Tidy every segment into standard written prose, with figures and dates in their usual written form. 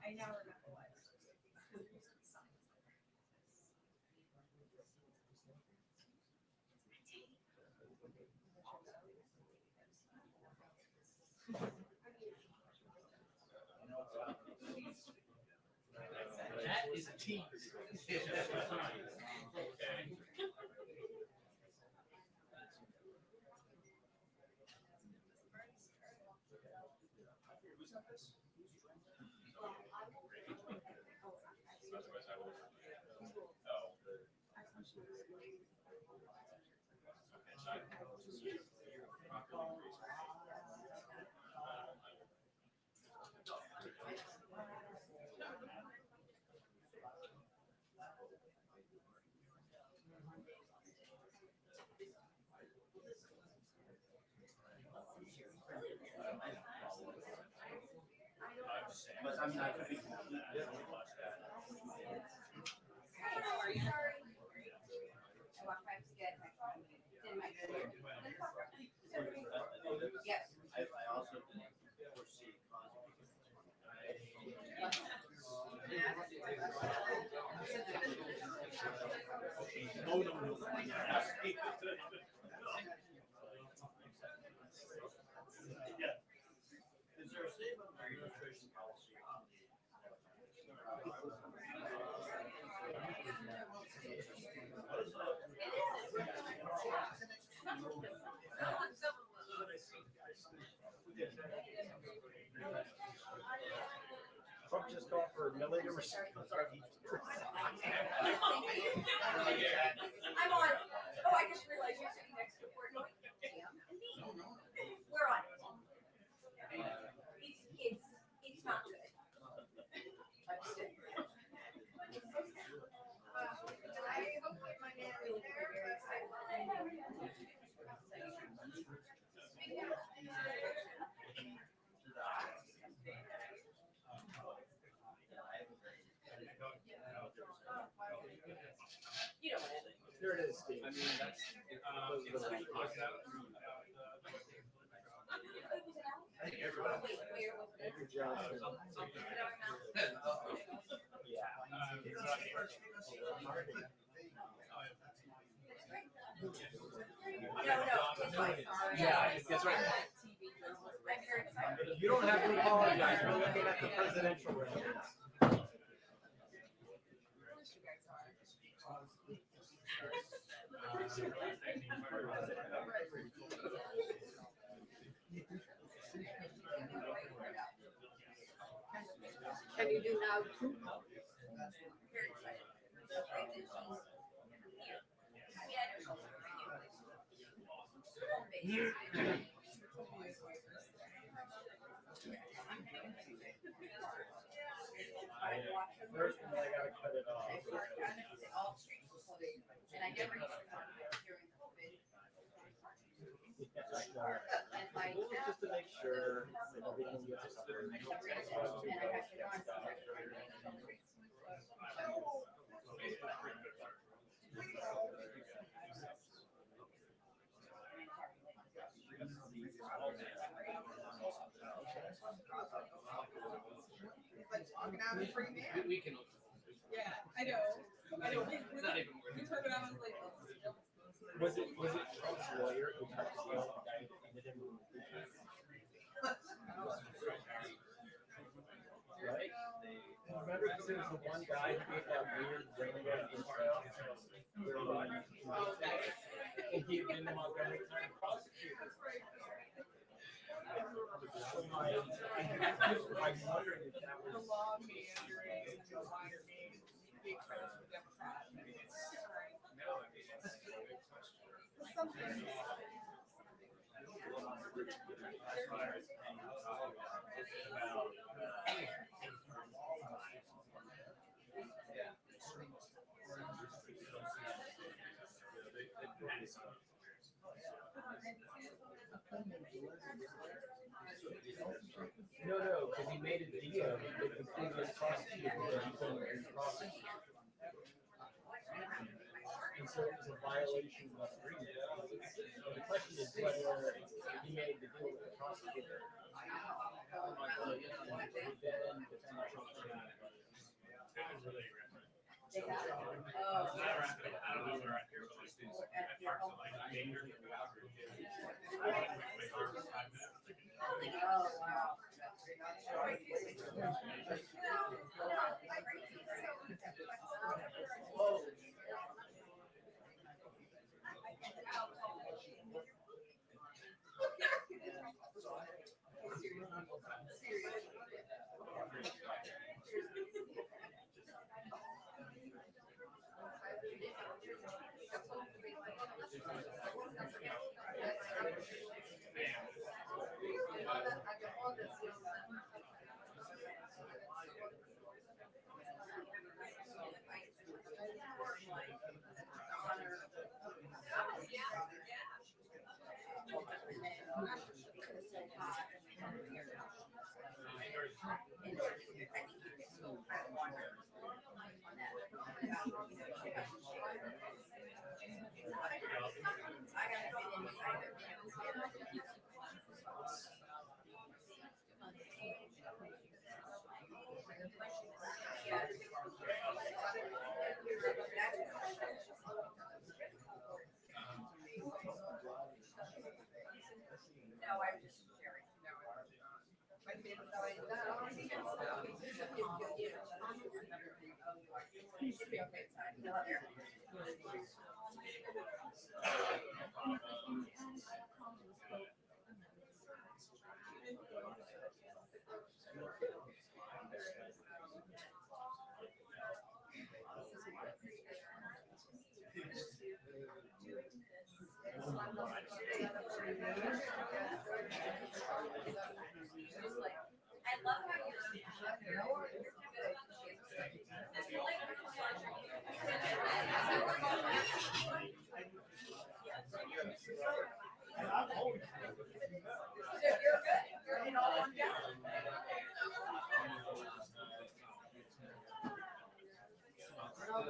I now remember why. That is a tease. But I'm not going to be completely watch that. How are you? Sorry. I walked by to get my phone. Didn't my Yes. I also didn't foresee Oh, no. Yeah. Is there a statement of administration policy on the? Trump just called for a millimeter. I'm on. Oh, I just realized you're sitting next to Courtney. Damn. We're on it. It's not good. I'm sick. I hope my man is there, you know what? Here it is, Steve. I mean, that's, I think everybody. Wait, where was it? Andrew Johnson. No, it's fine. Yeah, that's right. I'm very excited. You don't have to apologize. We're looking at the presidential records. Can you do now too? Very excited. So great that she's here. I mean, I know she's home base. First one, I gotta cut it off. All streets were closed, and I never used to come during COVID. And my Just to make sure that everything gets covered. and I got it on. we can. Yeah, I know. We Not even worth it. turned around and was like, Was it Trump's lawyer who tried to steal the guy who defended him? Right? Remember, because there was the one guy who gave that weird rainbow intro. And he had been the Montgomery County prosecutor. I'm wondering if that the was. law meandering, Joe Biden being big friends with Democrats. I mean, it's something. No, because he made a deal with the previous prosecutor that he's going to prosecute. And so it was a violation of agreement. So the question is whether he made the deal with the prosecutor. Then defend They got it. Oh. At your home. Oh, wow. No, I'm just sharing. My favorite guy. Should be okay. No, there. I love how And I'm always. you're good. You're in all one down.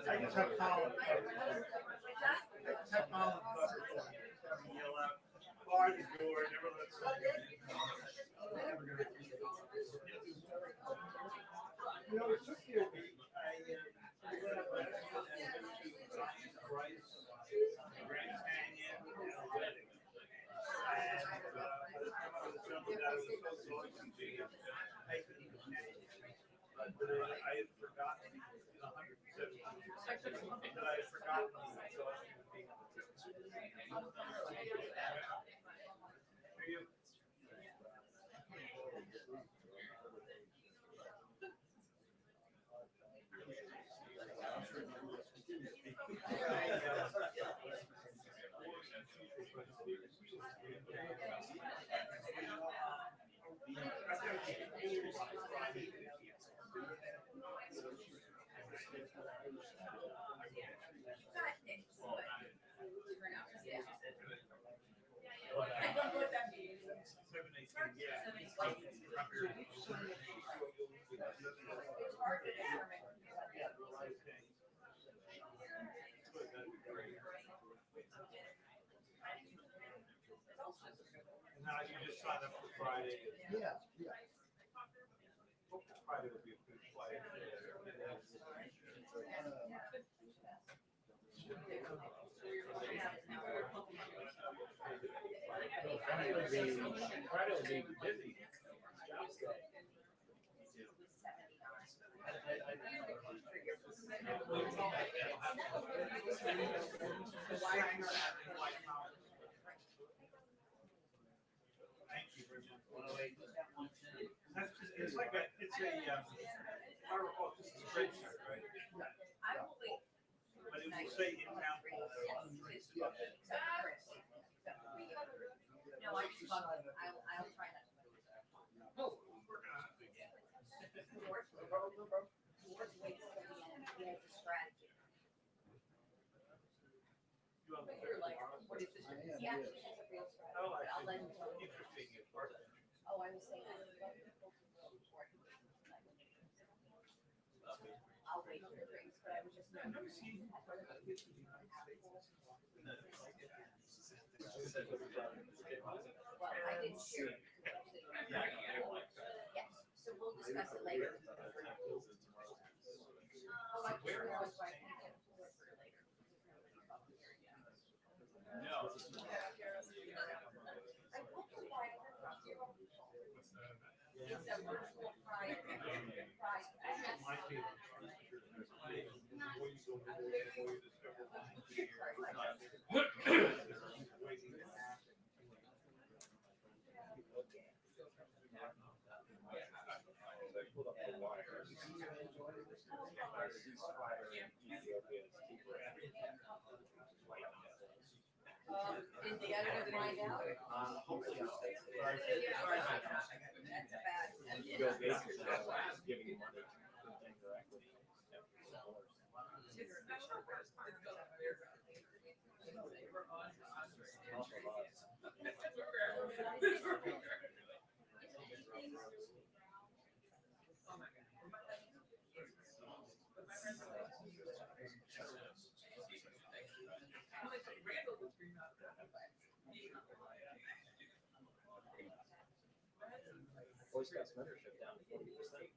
I just have Colin covered. I just have Colin covered. Have him yell out, bar the door, never let somebody. You know, it took me a week. I went up last week and went to Bryce, Grand Canyon, and a wedding. And by the time I was jumping out, it was so noisy. I couldn't even hang. But I had forgotten 170 years. But I had forgotten the exhaustion of being on the trip. Are you? I don't know what that means. 718, yeah. It's hard to determine. And now you just signed up for Friday. Yeah. Hope Friday will be a good flight. Friday will be busy. Thank you, Bridget. It's like it's a, I recall, this is a spreadsheet, right? I will wait. But it will say in-town polls. No, I just love it. I'll try not to. George waits till the end. He has a strategy. You want But you're like, what is this? He actually has a real strategy. Oh, But I'll let him tell you. interesting. It's part of it. Oh, I was saying, I would love people to go before I can wait tonight. I'll wait for the drinks, but I was just. I've never seen. Well, I didn't share it. Yes, so we'll discuss it later. Oh, I just realized why I can't get to work for later. No. I told you why I heard from zero people. It's a virtual pride. My favorite. Did the editor find out? Hopefully, That's a bad. Bill Gates is giving you money to them directly. Voice Cast membership down to 40%.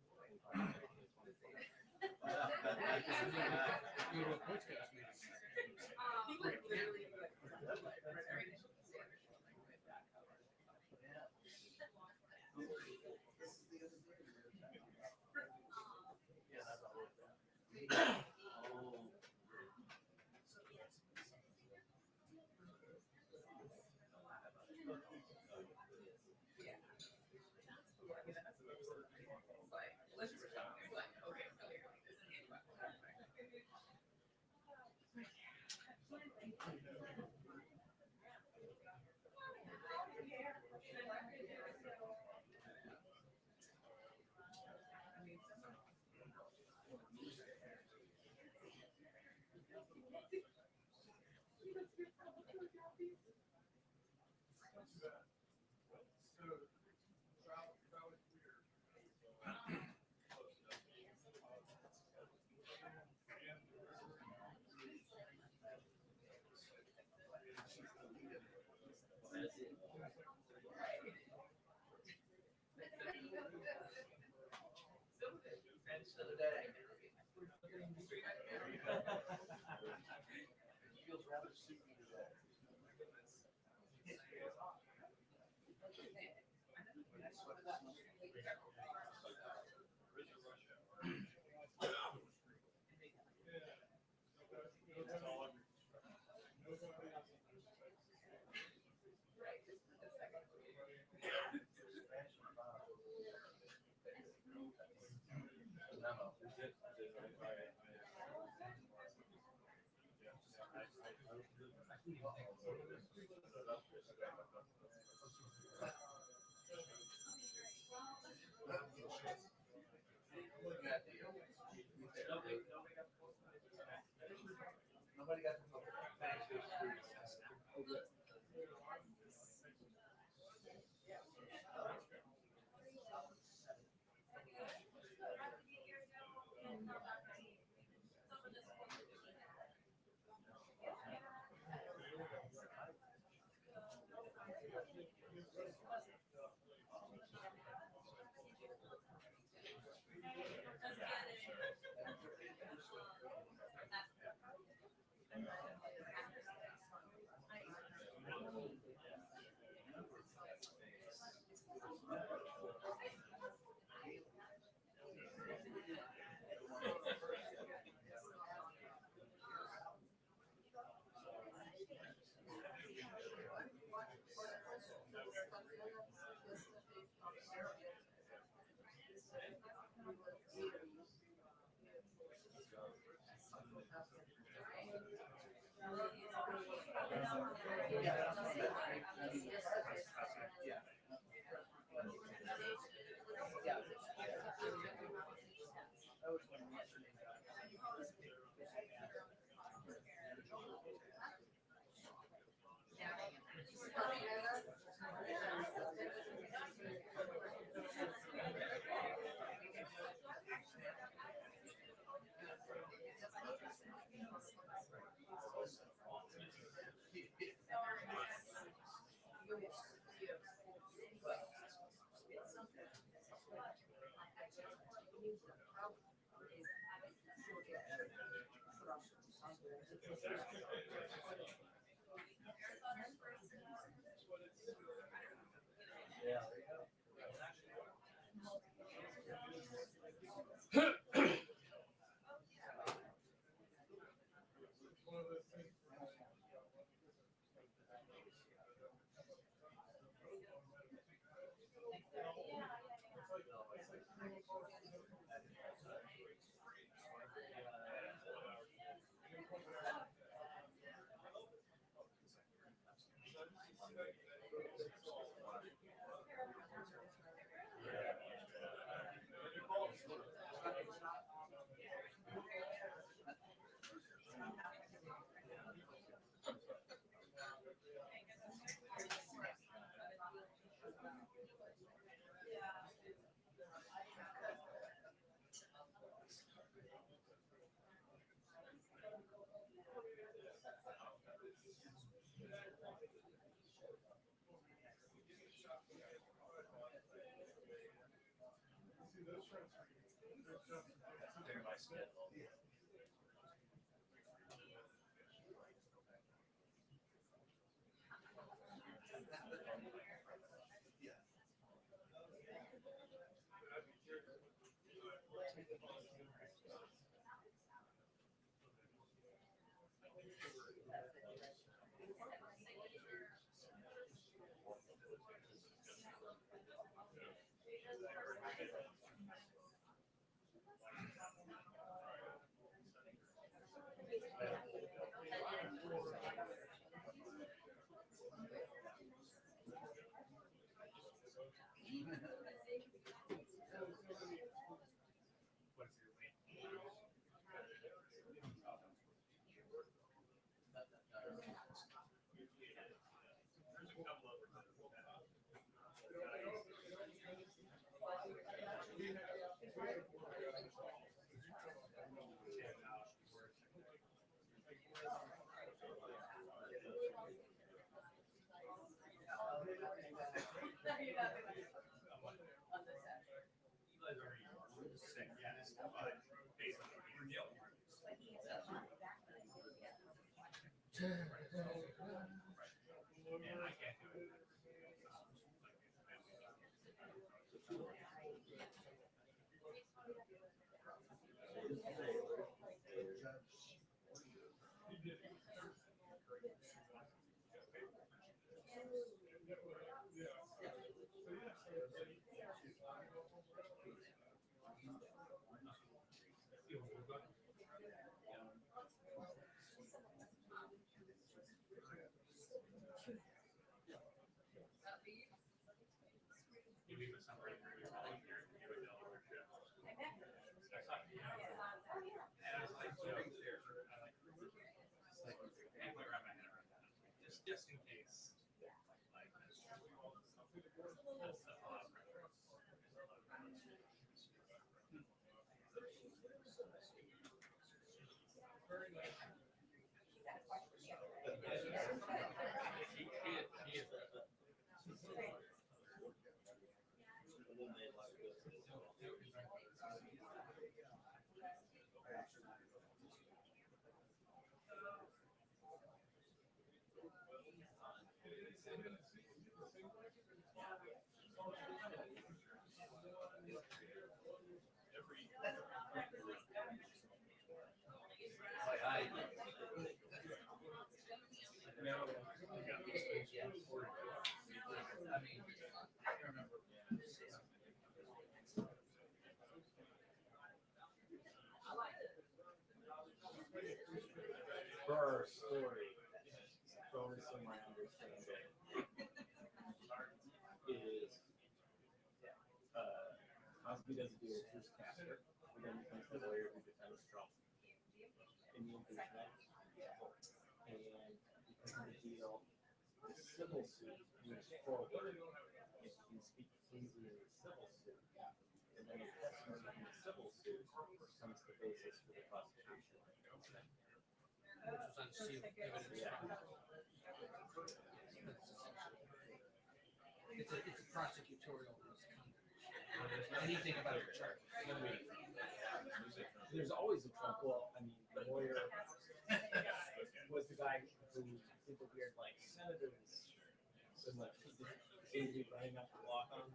You know, podcast meetings. He would literally be like. Feels rather soupy today. Nobody got the thanks. They're my schedule. Just in case. For our story, bonus in my understanding is Cosby does a deal with Bruce Casper, who then becomes the lawyer who defends Trump in the impeachment. And because of the deal, the civil suit moves forward. If you can speak freely in the civil suit, and then the testimony from the civil suit becomes the basis for the prosecution. Which was unsealed evidence. Yeah. It's a prosecutorial misconduct. anything about a church. There's always a Trump. Well, I mean, the lawyer was the guy who did the weird, like, senators, and like, easily running up the block on.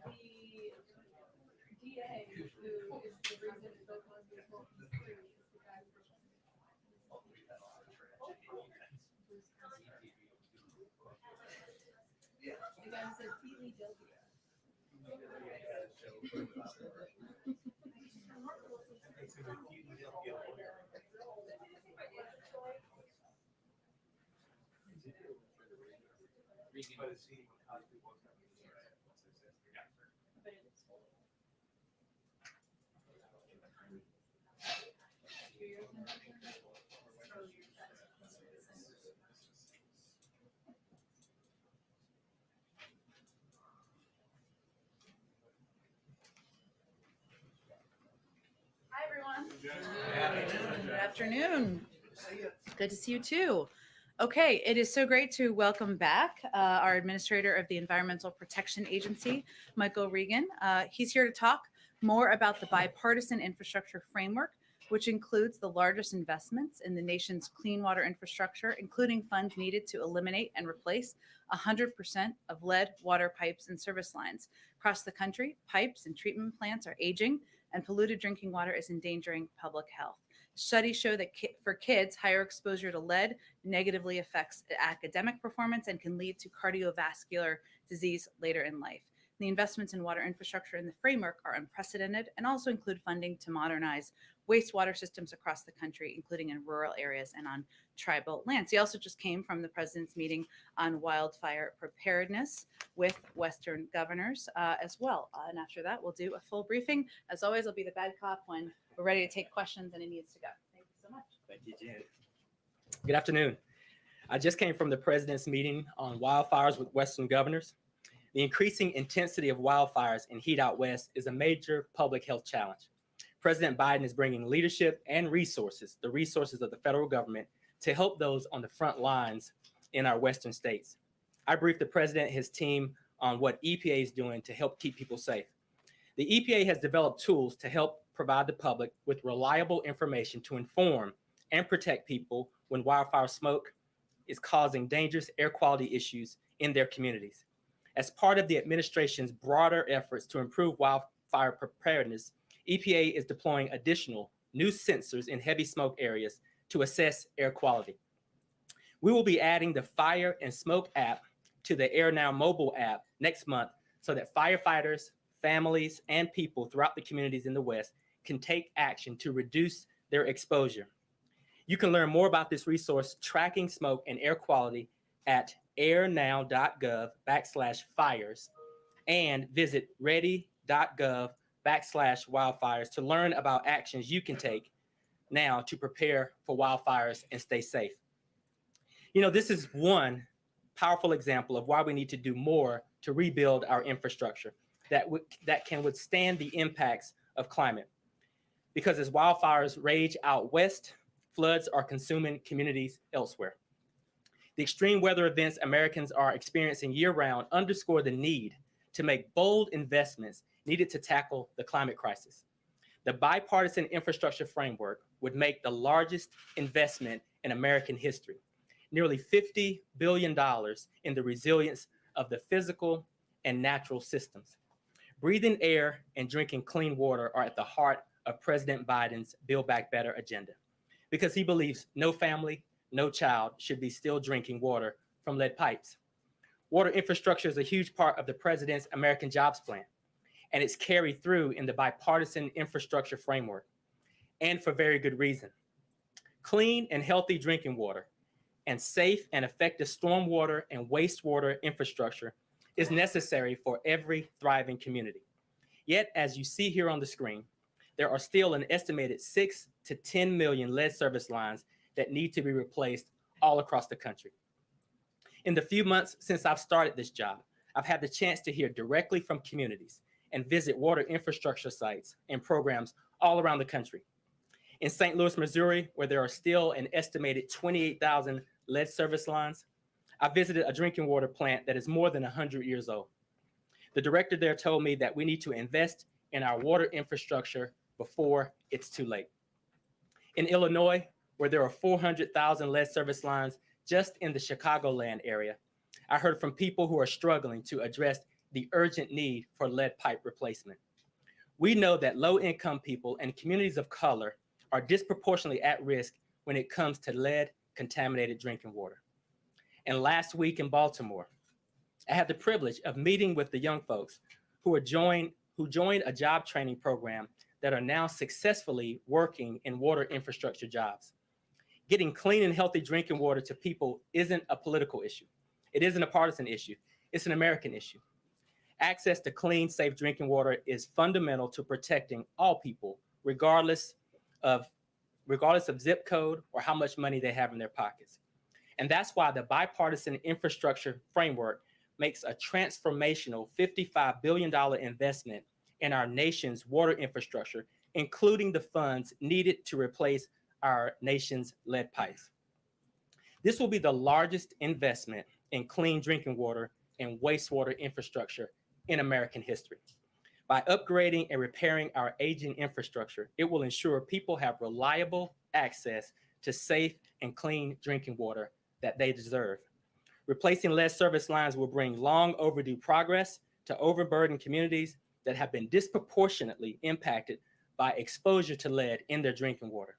The DA, who is the reason Bill Cosby won't be free, is the guy who the guy who said Feely Delvia. But it's he, Cosby wasn't. But it's full. Hi, everyone. Good afternoon. Good to see you too. Okay, it is so great to welcome back our administrator of the Environmental Protection Agency, Michael Regan. He's here to talk more about the bipartisan infrastructure framework, which includes the largest investments in the nation's clean water infrastructure, including funds needed to eliminate and replace 100% of lead water pipes and service lines. Across the country, pipes and treatment plants are aging, and polluted drinking water is endangering public health. Studies show that for kids, higher exposure to lead negatively affects academic performance and can lead to cardiovascular disease later in life. The investments in water infrastructure in the framework are unprecedented and also include funding to modernize wastewater systems across the country, including in rural areas and on tribal lands. He also just came from the president's meeting on wildfire preparedness with Western governors as well. And after that, we'll do a full briefing. As always, I'll be the bad cop when we're ready to take questions and it needs to go. Thank you so much. Thank you, Jen. Good afternoon. I just came from the president's meeting on wildfires with Western governors. The increasing intensity of wildfires and heat out west is a major public health challenge. President Biden is bringing leadership and resources, the resources of the federal government, to help those on the front lines in our western states. I briefed the president and his team on what EPA is doing to help keep people safe. The EPA has developed tools to help provide the public with reliable information to inform and protect people when wildfire smoke is causing dangerous air quality issues in their communities. As part of the administration's broader efforts to improve wildfire preparedness, EPA is deploying additional new sensors in heavy smoke areas to assess air quality. We will be adding the Fire and Smoke app to the Air Now mobile app next month so that firefighters, families, and people throughout the communities in the West can take action to reduce their exposure. You can learn more about this resource, tracking smoke and air quality, at airnow.gov/fires and visit ready.gov/wildfires to learn about actions you can take now to prepare for wildfires and stay safe. You know, this is one powerful example of why we need to do more to rebuild our infrastructure that can withstand the impacts of climate. Because as wildfires rage out west, floods are consuming communities elsewhere. The extreme weather events Americans are experiencing year-round underscore the need to make bold investments needed to tackle the climate crisis. The bipartisan infrastructure framework would make the largest investment in American history, nearly $50 billion in the resilience of the physical and natural systems. Breathing air and drinking clean water are at the heart of President Biden's Build Back Better agenda, because he believes no family, no child should be still drinking water from lead pipes. Water infrastructure is a huge part of the president's American Jobs Plan, and it's carried through in the bipartisan infrastructure framework, and for very good reason. Clean and healthy drinking water and safe and effective stormwater and wastewater infrastructure is necessary for every thriving community. Yet, as you see here on the screen, there are still an estimated 6 to 10 million lead service lines that need to be replaced all across the country. In the few months since I've started this job, I've had the chance to hear directly from communities and visit water infrastructure sites and programs all around the country. In St. Louis, Missouri, where there are still an estimated 28,000 lead service lines, I visited a drinking water plant that is more than 100 years old. The director there told me that we need to invest in our water infrastructure before it's too late. In Illinois, where there are 400,000 lead service lines just in the Chicagoland area, I heard from people who are struggling to address the urgent need for lead pipe replacement. We know that low-income people and communities of color are disproportionately at risk when it comes to lead-contaminated drinking water. And last week in Baltimore, I had the privilege of meeting with the young folks who joined a job training program that are now successfully working in water infrastructure jobs. Getting clean and healthy drinking water to people isn't a political issue. It isn't a partisan issue. It's an American issue. Access to clean, safe drinking water is fundamental to protecting all people, regardless of zip code or how much money they have in their pockets. And that's why the bipartisan infrastructure framework makes a transformational $55 billion investment in our nation's water infrastructure, including the funds needed to replace our nation's lead pipes. This will be the largest investment in clean drinking water and wastewater infrastructure in American history. By upgrading and repairing our aging infrastructure, it will ensure people have reliable access to safe and clean drinking water that they deserve. Replacing lead service lines will bring long overdue progress to overburdened communities that have been disproportionately impacted by exposure to lead in their drinking water.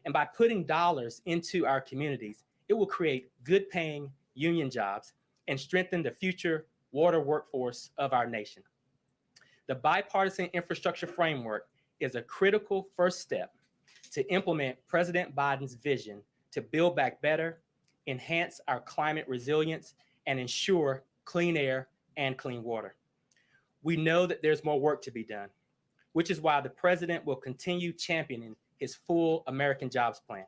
And by putting dollars into our communities, it will create good paying union jobs and strengthen the future water workforce of our nation. The bipartisan infrastructure framework is a critical first step to implement President Biden's vision to build back better, enhance our climate resilience, and ensure clean air and clean water. We know that there's more work to be done, which is why the president will continue championing his full American Jobs Plan.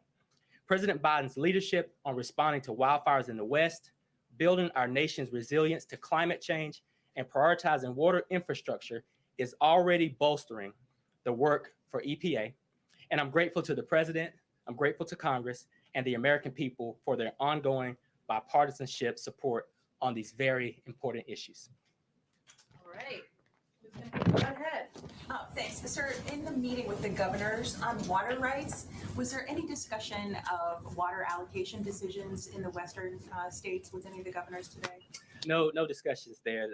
President Biden's leadership on responding to wildfires in the West, building our nation's resilience to climate change, and prioritizing water infrastructure is already bolstering the work for EPA. And I'm grateful to the president, I'm grateful to Congress, and the American people for their ongoing bipartisanship support on these very important issues. All right. Go ahead. Oh, thanks. Sir, in the meeting with the governors on water rights, was there any discussion of water allocation decisions in the western states with any of the governors today? No discussions there.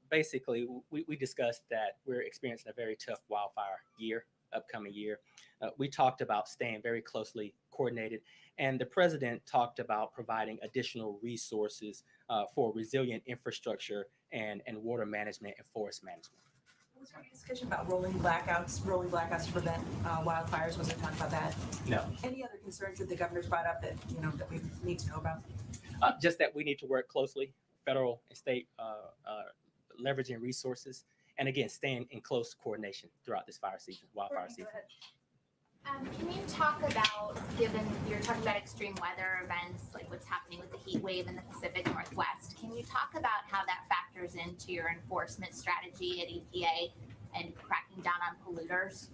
Basically, we discussed that we're experiencing a very tough wildfire upcoming year. We talked about staying very closely coordinated, and the president talked about providing additional resources for resilient infrastructure and water management and forest management. Was there any discussion about rolling blackouts to prevent wildfires? Was there talk about that? No. Any other concerns that the governors brought up that that we need to know about? Just that we need to work closely, federal and state, leveraging resources, and again, staying in close coordination throughout this wildfire season. Can you talk about, given you're talking about extreme weather events, like what's happening with the heat wave in the Pacific Northwest, can you talk about how that factors into your enforcement strategy at EPA and cracking down on polluters?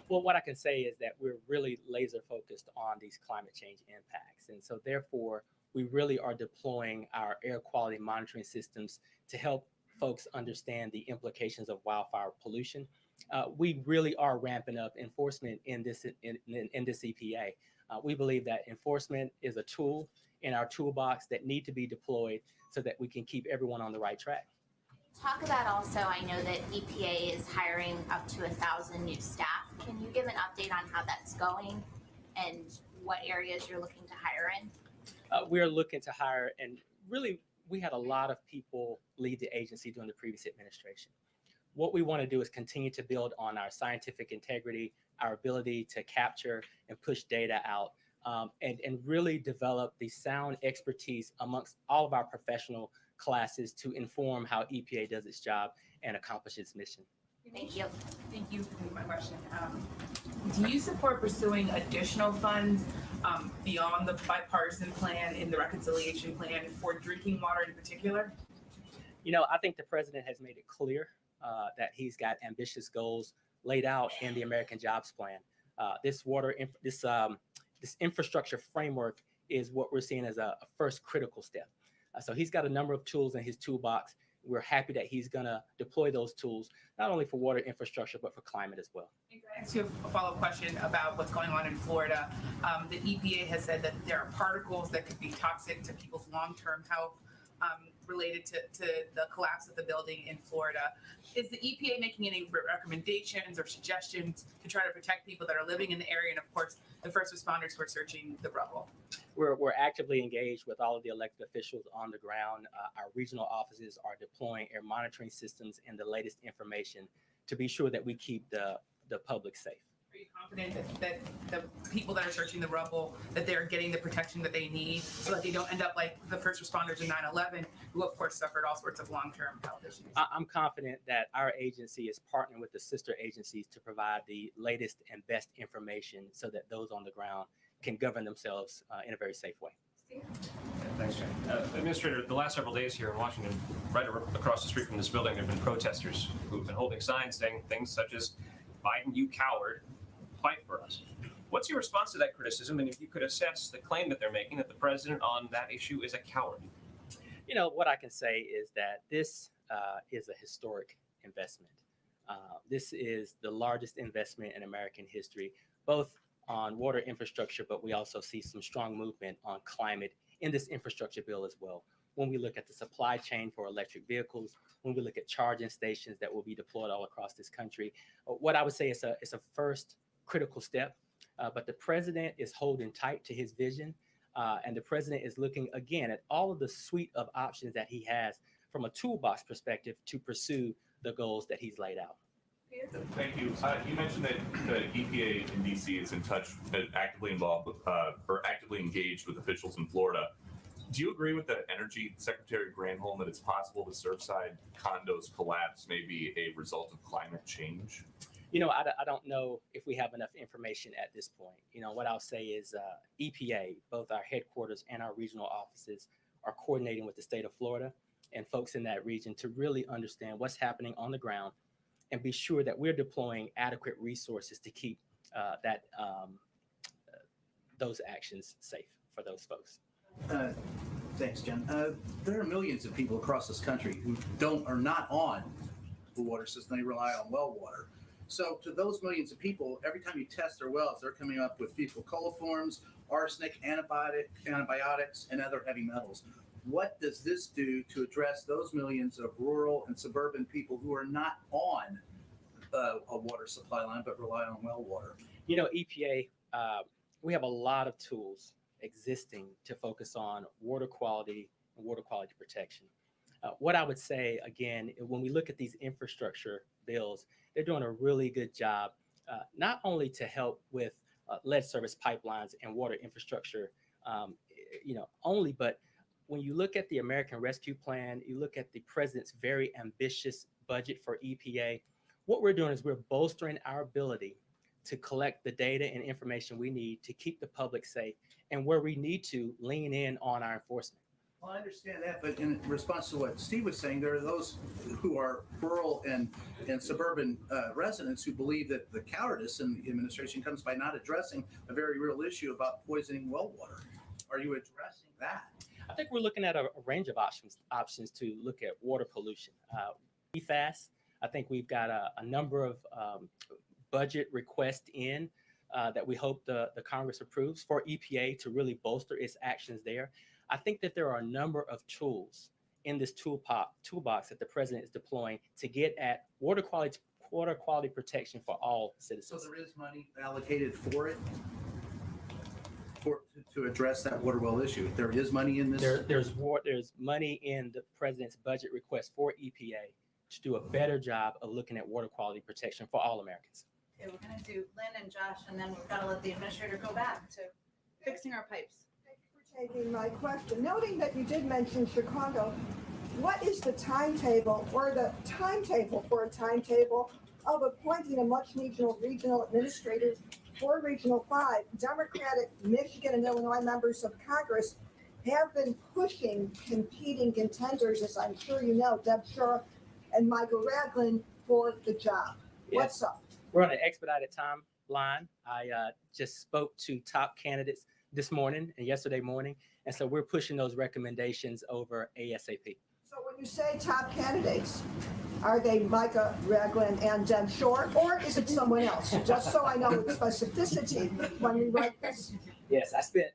Well, what I can say is that we're really laser focused on these climate change impacts. And so therefore, we really are deploying our air quality monitoring systems to help folks understand the implications of wildfire pollution. We really are ramping up enforcement in this EPA. We believe that enforcement is a tool in our toolbox that need to be deployed so that we can keep everyone on the right track. Talk about also, I know that EPA is hiring up to 1,000 new staff. Can you give an update on how that's going and what areas you're looking to hire in? We're looking to hire, and really, we had a lot of people leave the agency during the previous administration. What we want to do is continue to build on our scientific integrity, our ability to capture and push data out, and really develop the sound expertise amongst all of our professional classes to inform how EPA does its job and accomplish its mission. Thank you. Thank you for taking my question. Do you support pursuing additional funds beyond the bipartisan plan in the reconciliation plan for drinking water in particular? You know, I think the president has made it clear that he's got ambitious goals laid out in the American Jobs Plan. This infrastructure framework is what we're seeing as a first critical step. So he's got a number of tools in his toolbox. We're happy that he's going to deploy those tools, not only for water infrastructure, but for climate as well. Can I ask you a follow-up question about what's going on in Florida? The EPA has said that there are particles that could be toxic to people's long-term health related to the collapse of the building in Florida. Is the EPA making any recommendations or suggestions to try to protect people that are living in the area and, of course, the first responders who are searching the rubble? We're actively engaged with all of the elected officials on the ground. Our regional offices are deploying air monitoring systems and the latest information to be sure that we keep the public safe. Are you confident that the people that are searching the rubble, that they're getting the protection that they need so that they don't end up like the first responders in 9/11, who of course suffered all sorts of long-term health issues? I'm confident that our agency is partnering with the sister agencies to provide the latest and best information so that those on the ground can govern themselves in a very safe way. Thanks, Jay. Administrator, the last several days here in Washington, right across the street from this building, there have been protesters who've been holding signs saying things such as, "Biden, you coward, fight for us." What's your response to that criticism? And if you could assess the claim that they're making that the president on that issue is a coward? You know, what I can say is that this is a historic investment. This is the largest investment in American history, both on water infrastructure, but we also see some strong movement on climate in this infrastructure bill as well. When we look at the supply chain for electric vehicles, when we look at charging stations that will be deployed all across this country, what I would say is a first critical step, but the president is holding tight to his vision, and the president is looking again at all of the suite of options that he has from a toolbox perspective to pursue the goals that he's laid out. Thank you. You mentioned that the EPA in DC is in touch, actively involved with, or actively engaged with officials in Florida. Do you agree with the Energy Secretary Granholm that it's possible the Surfside condos collapse may be a result of climate change? You know, I don't know if we have enough information at this point. You know, what I'll say is EPA, both our headquarters and our regional offices, are coordinating with the state of Florida and folks in that region to really understand what's happening on the ground and be sure that we're deploying adequate resources to keep those actions safe for those folks. Thanks, Jen. There are millions of people across this country who are not on the water system. They rely on well water. So to those millions of people, every time you test their wells, they're coming up with fecal coliforms, arsenic, antibiotics, and other heavy metals. What does this do to address those millions of rural and suburban people who are not on a water supply line but rely on well water? You know, EPA, we have a lot of tools existing to focus on water quality and water quality protection. What I would say, again, when we look at these infrastructure bills, they're doing a really good job, not only to help with lead service pipelines and water infrastructure, but when you look at the American Rescue Plan, you look at the president's very ambitious budget for EPA, what we're doing is we're bolstering our ability to collect the data and information we need to keep the public safe, and where we need to lean in on our enforcement. Well, I understand that, but in response to what Steve was saying, there are those who are rural and suburban residents who believe that the cowardice in the administration comes by not addressing a very real issue about poisoning well water. Are you addressing that? I think we're looking at a range of options to look at water pollution. PFAS, I think we've got a number of budget requests in that we hope the Congress approves for EPA to really bolster its actions there. I think that there are a number of tools in this toolbox that the president is deploying to get at water quality protection for all So citizens. there is money allocated for it, to address that water well issue. There is money in this. There's money in the president's budget request for EPA to do a better job of looking at water quality protection for all Americans. Okay, we're gonna do Lynn and Josh, and then we've got to let the administrator go back to fixing our pipes. Thank you for taking my question. Noting that you did mention Chicago, what is the timetable or the timetable for a timetable of appointing a much regional administrators for Regional 5? Democratic Michigan and Illinois members of Congress have been pushing competing contenders, as I'm sure you know, Deb Shore and Michael Ragland, for the job. What's up? We're on an expedited timeline. I just spoke to top candidates this morning and yesterday morning, and so we're pushing those recommendations over ASAP. So when you say top candidates, are they Micah Ragland and Deb Shore, or is it someone else? Just so I know with specificity when we write this. Yes, I spent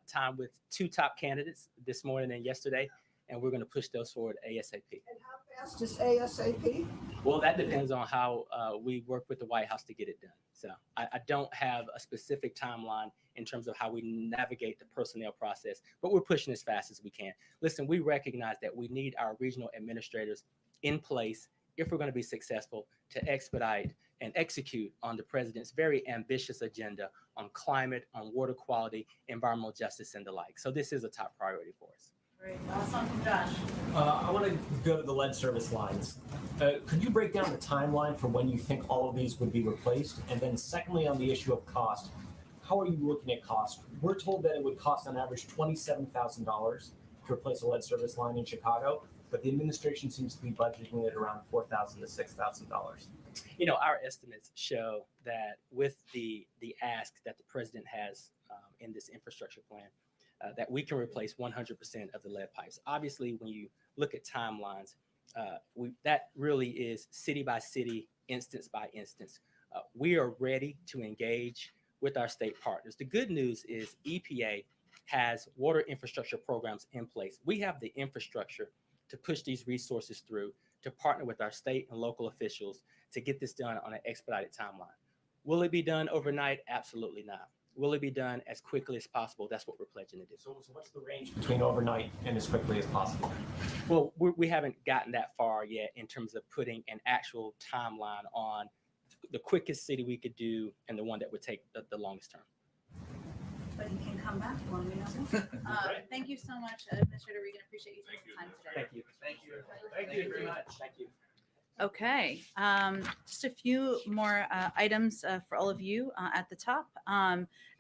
time with two top candidates this morning and yesterday, and we're going to push those forward ASAP. And how fast is ASAP? Well, that depends on how we work with the White House to get it done. So I don't have a specific timeline in terms of how we navigate the personnel process, but we're pushing as fast as we can. Listen, we recognize that we need our regional administrators in place if we're going to be successful to expedite and execute on the president's very ambitious agenda on climate, on water quality, environmental justice, and the like. So this is a top priority for us. Great. Last one from Josh. I want to go to the lead service lines. Could you break down the timeline for when you think all of these would be replaced? And then secondly, on the issue of cost, how are you looking at cost? We're told that it would cost on average $27,000 to replace a lead service line in Chicago, but the administration seems to be budgeting it around $4,000 to $6,000. You know, our estimates show that with the ask that the president has in this infrastructure plan, that we can replace 100% of the lead pipes. Obviously, when you look at timelines, that really is city by city, instance by instance. We are ready to engage with our state partners. The good news is EPA has water infrastructure programs in place. We have the infrastructure to push these resources through, to partner with our state and local officials to get this done on an expedited timeline. Will it be done overnight? Absolutely not. Will it be done as quickly as possible? That's what we're pledging to do. So what's the range between overnight and as quickly as possible? Well, we haven't gotten that far yet in terms of putting an actual timeline on the quickest city we could do and the one that would take the longest term. But he can come back when we know. Thank you so much, Administrator Regan. Appreciate you taking the time today. Thank you. Thank you. Thank you very much. Thank you. Okay, just a few more items for all of you at the top.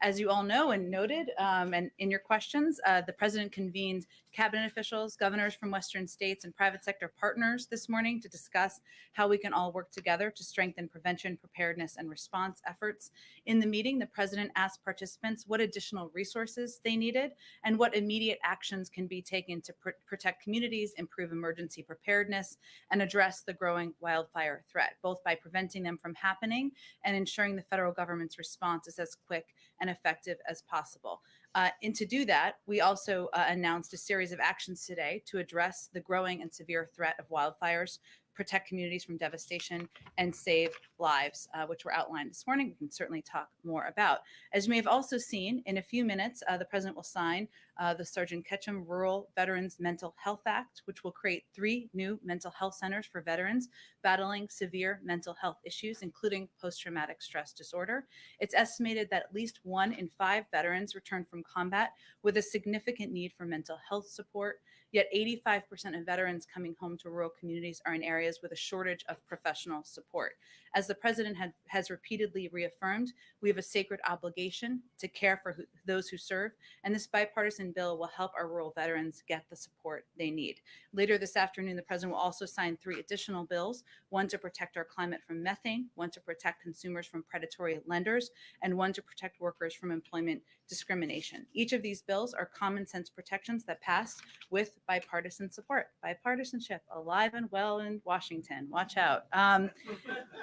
As you all know and noted, and in your questions, the president convened cabinet officials, governors from Western states, and private sector partners this morning to discuss how we can all work together to strengthen prevention, preparedness, and response efforts. In the meeting, the president asked participants what additional resources they needed and what immediate actions can be taken to protect communities, improve emergency preparedness, and address the growing wildfire threat, both by preventing them from happening and ensuring the federal government's response is as quick and effective as possible. And to do that, we also announced a series of actions today to address the growing and severe threat of wildfires, protect communities from devastation, and save lives, which were outlined this morning. We can certainly talk more about. As you may have also seen, in a few minutes, the president will sign the Sergeant Ketchum Rural Veterans Mental Health Act, which will create 3 new mental health centers for veterans battling severe mental health issues, including post-traumatic stress disorder. It's estimated that at least 1 in 5 veterans return from combat with a significant need for mental health support. Yet 85% of veterans coming home to rural communities are in areas with a shortage of professional support. As the president has repeatedly reaffirmed, we have a sacred obligation to care for those who serve, and this bipartisan bill will help our rural veterans get the support they need. Later this afternoon, the president will also sign 3 additional bills, one to protect our climate from methane, one to protect consumers from predatory lenders, and one to protect workers from employment discrimination. Each of these bills are common sense protections that passed with bipartisan support. Bipartisanship alive and well in Washington. Watch out.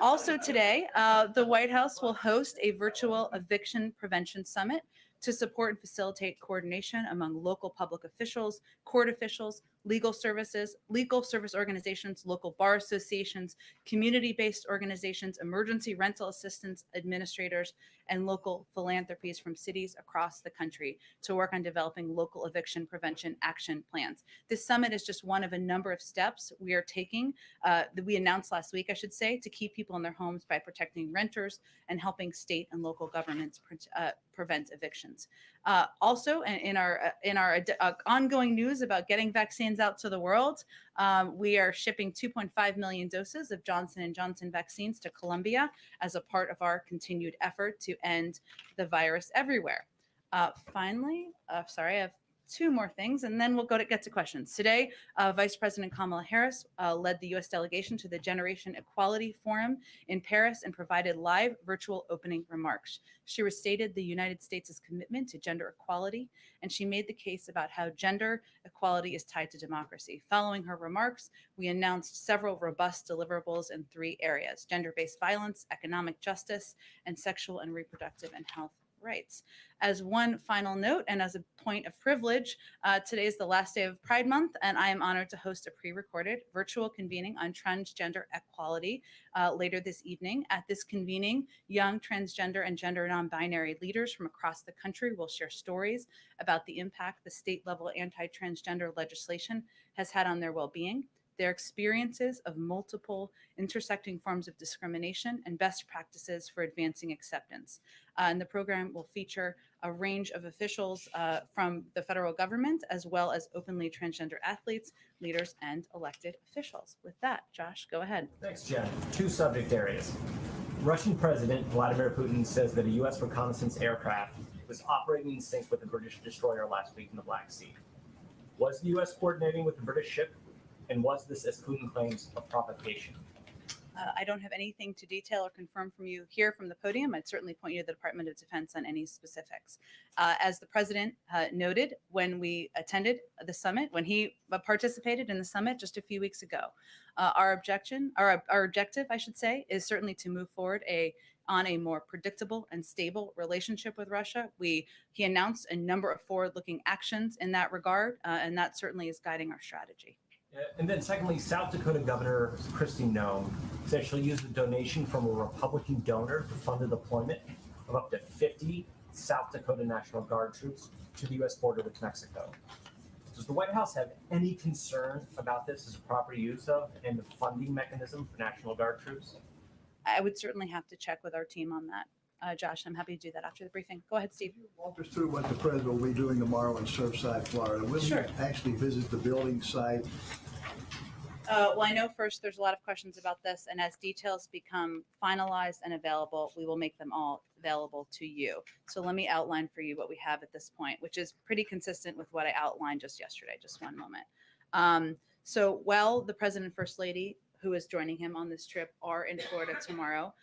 Also today, the White House will host a virtual eviction prevention summit to support and facilitate coordination among local public officials, court officials, legal service organizations, local bar associations, community-based organizations, emergency rental assistance administrators, and local philanthropies from cities across the country to work on developing local eviction prevention action plans. This summit is just one of a number of steps we are taking, that we announced last week, I should say, to keep people in their homes by protecting renters and helping state and local governments prevent evictions. Also, in our ongoing news about getting vaccines out to the world, we are shipping 2.5 million doses of Johnson & Johnson vaccines to Colombia as a part of our continued effort to end the virus everywhere. Finally, sorry, I have 2 more things, and then we'll get to questions. Today, Vice President Kamala Harris led the U.S. delegation to the Generation Equality Forum in Paris and provided live virtual opening remarks. She restated the United States' commitment to gender equality, and she made the case about how gender equality is tied to democracy. Following her remarks, we announced several robust deliverables in 3 areas: gender-based violence, economic justice, and sexual and reproductive and health rights. As one final note, and as a point of privilege, today is the last day of Pride Month, and I am honored to host a pre-recorded virtual convening on transgender equality later this evening. At this convening, young transgender and gender non-binary leaders from across the country will share stories about the impact the state-level anti-transgender legislation has had on their well-being, their experiences of multiple intersecting forms of discrimination, and best practices for advancing acceptance. And the program will feature a range of officials from the federal government, as well as openly transgender athletes, leaders, and elected officials. With that, Josh, go ahead. Thanks, Jen. 2 subject areas. Russian President Vladimir Putin says that a U.S. reconnaissance aircraft was operating in sync with a British destroyer last week in the Black Sea. Was the U.S. coordinating with the British ship? And was this, as Putin claims, a provocation? I don't have anything to detail or confirm from you here from the podium. I'd certainly point you to the Department of Defense on any specifics. As the president noted when we attended the summit, when he participated in the summit just a few weeks ago, our objective, I should say, is certainly to move forward on a more predictable and stable relationship with Russia. He announced a number of forward-looking actions in that regard, and that certainly is guiding our strategy. And then secondly, South Dakota Governor Kristi Noem said she'll use a donation from a Republican donor to fund the deployment of up to 50 South Dakota National Guard troops to the U.S. border with Mexico. Does the White House have any concern about this as a proper use of and the funding mechanism for National Guard troops? I would certainly have to check with our team on that. Josh, I'm happy to do that after the briefing. Go ahead, Steve. Walk us through what the president will be doing tomorrow in Surfside, Florida. Will he actually visit the building site? Well, I know first there's a lot of questions about this, and as details become finalized and available, we will make them all available to you. So let me outline for you what we have at this point, which is pretty consistent with what I outlined just yesterday. Just one moment. So while the president and first lady, who is joining him on this trip, are in Florida tomorrow,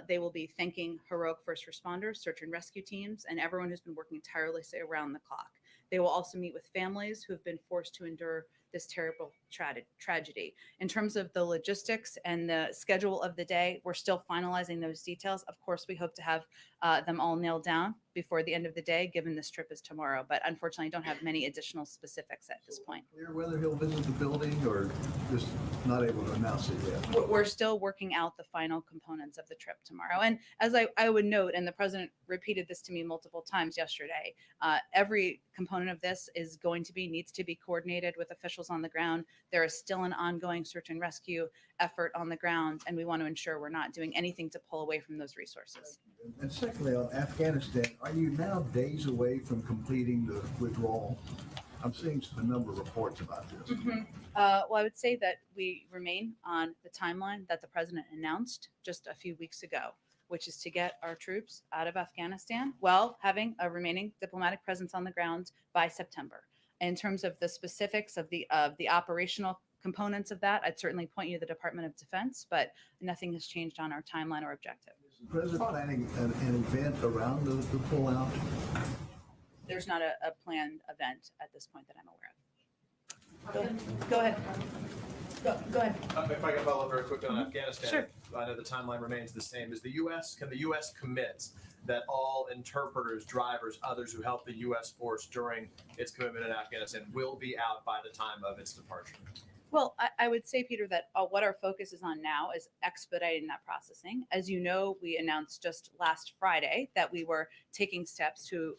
they will be thanking heroic first responders, search and rescue teams, and everyone who's been working tirelessly around the clock. They will also meet with families who have been forced to endure this terrible tragedy. In terms of the logistics and the schedule of the day, we're still finalizing those details. Of course, we hope to have them all nailed down before the end of the day, given this trip is tomorrow. But unfortunately, I don't have many additional specifics at this point. Clear whether he'll visit the building or just not able to announce it yet? We're still working out the final components of the trip tomorrow. And as I would note, and the president repeated this to me multiple times yesterday, every component of this needs to be coordinated with officials on the ground. There is still an ongoing search and rescue effort on the ground, and we want to ensure we're not doing anything to pull away from those resources. And secondly, on Afghanistan, are you now days away from completing the withdrawal? I'm seeing a number of reports about this. Well, I would say that we remain on the timeline that the president announced just a few weeks ago, which is to get our troops out of Afghanistan while having a remaining diplomatic presence on the ground by September. In terms of the specifics of the operational components of that, I'd certainly point you to the Department of Defense, but nothing has changed on our timeline or objective. Is the president planning an event around the pullout? There's not a planned event at this point that I'm aware of. Go ahead. Go ahead. If I can follow up very quickly on Afghanistan. Sure. I know the timeline remains the same. Can the U.S. commit that all interpreters, drivers, others who help the U.S. force during its commitment in Afghanistan will be out by the time of its departure? Well, I would say, Peter, that what our focus is on now is expediting that processing. As you know, we announced just last Friday that we were taking steps to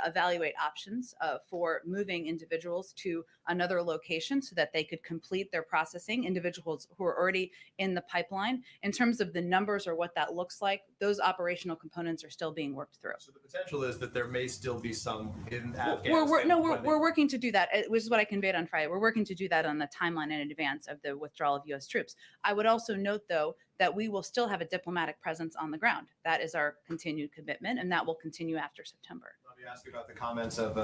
evaluate options for moving individuals to another location so that they could complete their processing, individuals who are already in the pipeline. In terms of the numbers or what that looks like, those operational components are still being worked through. So the potential is that there may still be some in We're Afghanistan. working to do that, which is what I conveyed on Friday. We're working to do that on the timeline in advance of the withdrawal of U.S. troops. I would also note, though, that we will still have a diplomatic presence on the ground. That is our continued commitment, and that will continue after September. Let me ask you about the comments of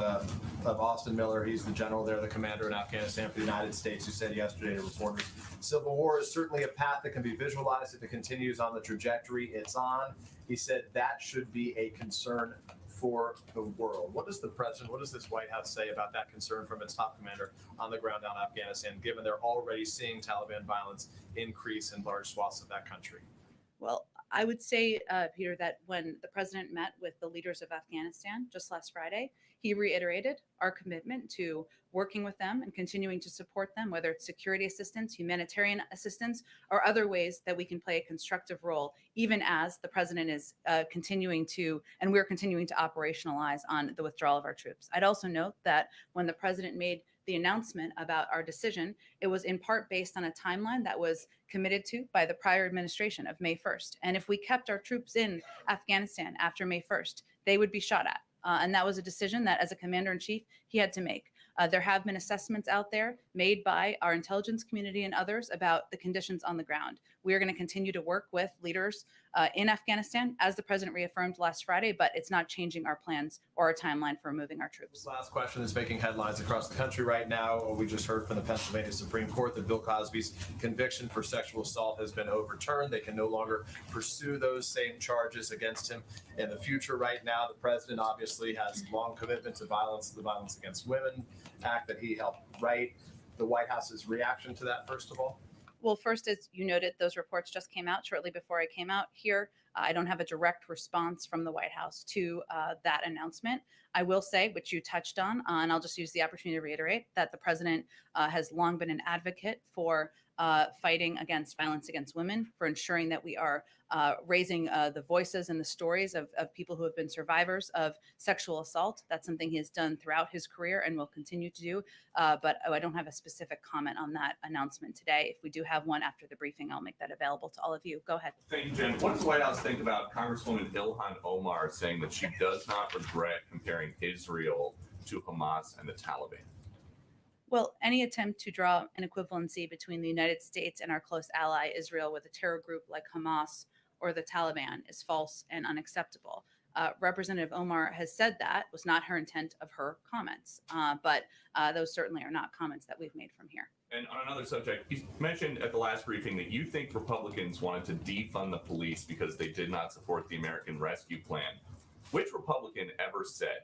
Austin Miller. He's the general there, the commander in Afghanistan for the United States, who said yesterday to reporters, "Civil war is certainly a path that can be visualized if it continues on the trajectory it's on." He said that should be a concern for the world. What does the president, what does this White House say about that concern from its top commander on the ground down in Afghanistan, given they're already seeing Taliban violence increase in large swaths of that country? Well, I would say, Peter, that when the president met with the leaders of Afghanistan just last Friday, he reiterated our commitment to working with them and continuing to support them, whether it's security assistance, humanitarian assistance, or other ways that we can play a constructive role, even as the president is continuing to, and we're continuing to operationalize on the withdrawal of our troops. I'd also note that when the president made the announcement about our decision, it was in part based on a timeline that was committed to by the prior administration of May 1st. And if we kept our troops in Afghanistan after May 1st, they would be shot at. And that was a decision that, as a commander in chief, he had to make. There have been assessments out there made by our intelligence community and others about the conditions on the ground. We are going to continue to work with leaders in Afghanistan, as the president reaffirmed last Friday, but it's not changing our plans or our timeline for removing our troops. This last question is making headlines across the country right now. We just heard from the Pennsylvania Supreme Court that Bill Cosby's conviction for sexual assault has been overturned. They can no longer pursue those same charges against him in the future. Right now, the president obviously has long commitment to violence, the Violence Against Women Act that he helped write. The White House's reaction to that, first of all? Well, first, as you noted, those reports just came out shortly before I came out here. I don't have a direct response from the White House to that announcement. I will say, which you touched on, and I'll just use the opportunity to reiterate, that the president has long been an advocate for fighting against violence against women, for ensuring that we are raising the voices and the stories of people who have been survivors of sexual assault. That's something he has done throughout his career and will continue to do. But I don't have a specific comment on that announcement today. If we do have one after the briefing, I'll make that available to all of you. Go ahead. Thank you, Jen. What does the White House think about Congresswoman Ilhan Omar saying that she does not regret comparing Israel to Hamas and the Taliban? Well, any attempt to draw an equivalency between the United States and our close ally Israel with a terror group like Hamas or the Taliban is false and unacceptable. Representative Omar has said that was not her intent of her comments, but those certainly are not comments that we've made from here. And on another subject, you mentioned at the last briefing that you think Republicans wanted to defund the police because they did not support the American Rescue Plan. Which Republican ever said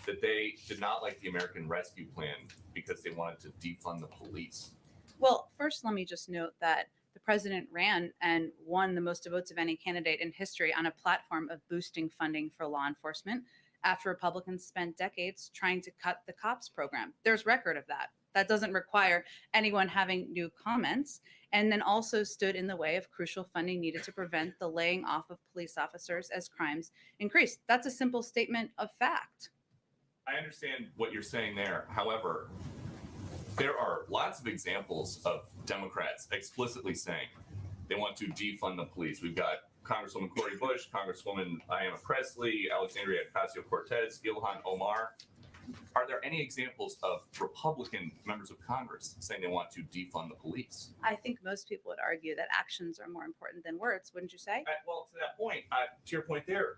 that they did not like the American Rescue Plan because they wanted to defund the police? Well, first, let me just note that the president ran and won the most votes of any candidate in history on a platform of boosting funding for law enforcement after Republicans spent decades trying to cut the COPS program. There's record of that. That doesn't require anyone having new comments, and then also stood in the way of crucial funding needed to prevent the laying off of police officers as crimes increase. That's a simple statement of fact. I understand what you're saying there. However, there are lots of examples of Democrats explicitly saying they want to defund the police. We've got Congresswoman Cori Bush, Congresswoman Ayanna Pressley, Alexandria Ocasio-Cortez, Ilhan Omar. are there any examples of Republican members of Congress saying they want to defund the police? I think most people would argue that actions are more important than words, wouldn't you say? Well, to that point, to your point there,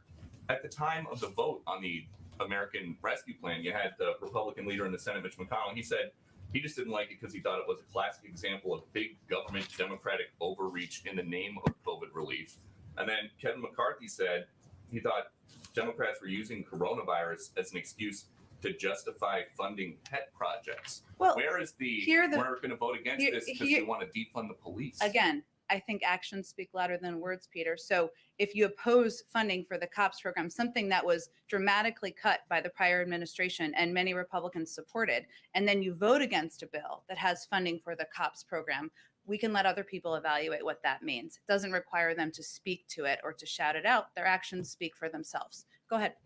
at the time of the vote on the American Rescue Plan, you had the Republican leader in the Senate, Mitch McConnell. He said he just didn't like it because he thought it was a classic example of big government Democratic overreach in the name of COVID relief. And then Kevin McCarthy said he thought Democrats were using coronavirus as an excuse to justify funding pet projects. Well, where is the here the- we're going to vote against here- this because here- we want to defund the police? Again, I think actions speak louder than words, Peter. So if you oppose funding for the COPS program, something that was dramatically cut by the prior administration and many Republicans supported, and then you vote against a bill that has funding for the COPS program, we can let other people evaluate what that means. It doesn't require them to speak to it or to shout it out. Their actions speak for themselves. Go ahead.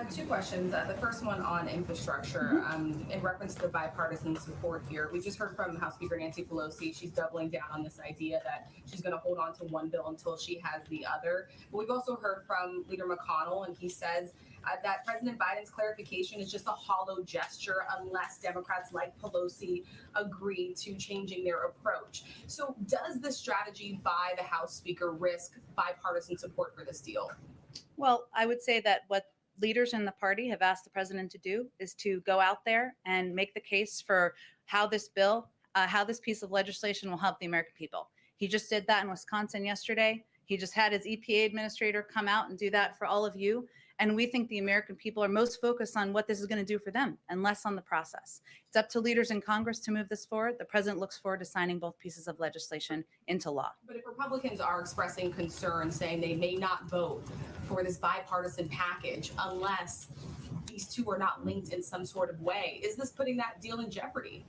Two questions. The first one on infrastructure, in reference to the bipartisan support here. We just heard from House Speaker Nancy Pelosi. She's doubling down on this idea that she's going to hold on to one bill until she has the other. But we've also heard from Leader McConnell, and he says that President Biden's clarification is just a hollow gesture unless Democrats like Pelosi agree to changing their approach. So does this strategy by the House Speaker risk bipartisan support for this deal? Well, I would say that what leaders in the party have asked the president to do is to go out there and make the case for how this bill, how this piece of legislation will help the American people. He just did that in Wisconsin yesterday. He just had his EPA administrator come out and do that for all of you. And we think the American people are most focused on what this is going to do for them and less on the process. It's up to leaders in Congress to move this forward. The president looks forward to signing both pieces of legislation into law. But if Republicans are expressing concern, saying they may not vote for this bipartisan package unless these two are not linked in some sort of way, is this putting that deal in jeopardy?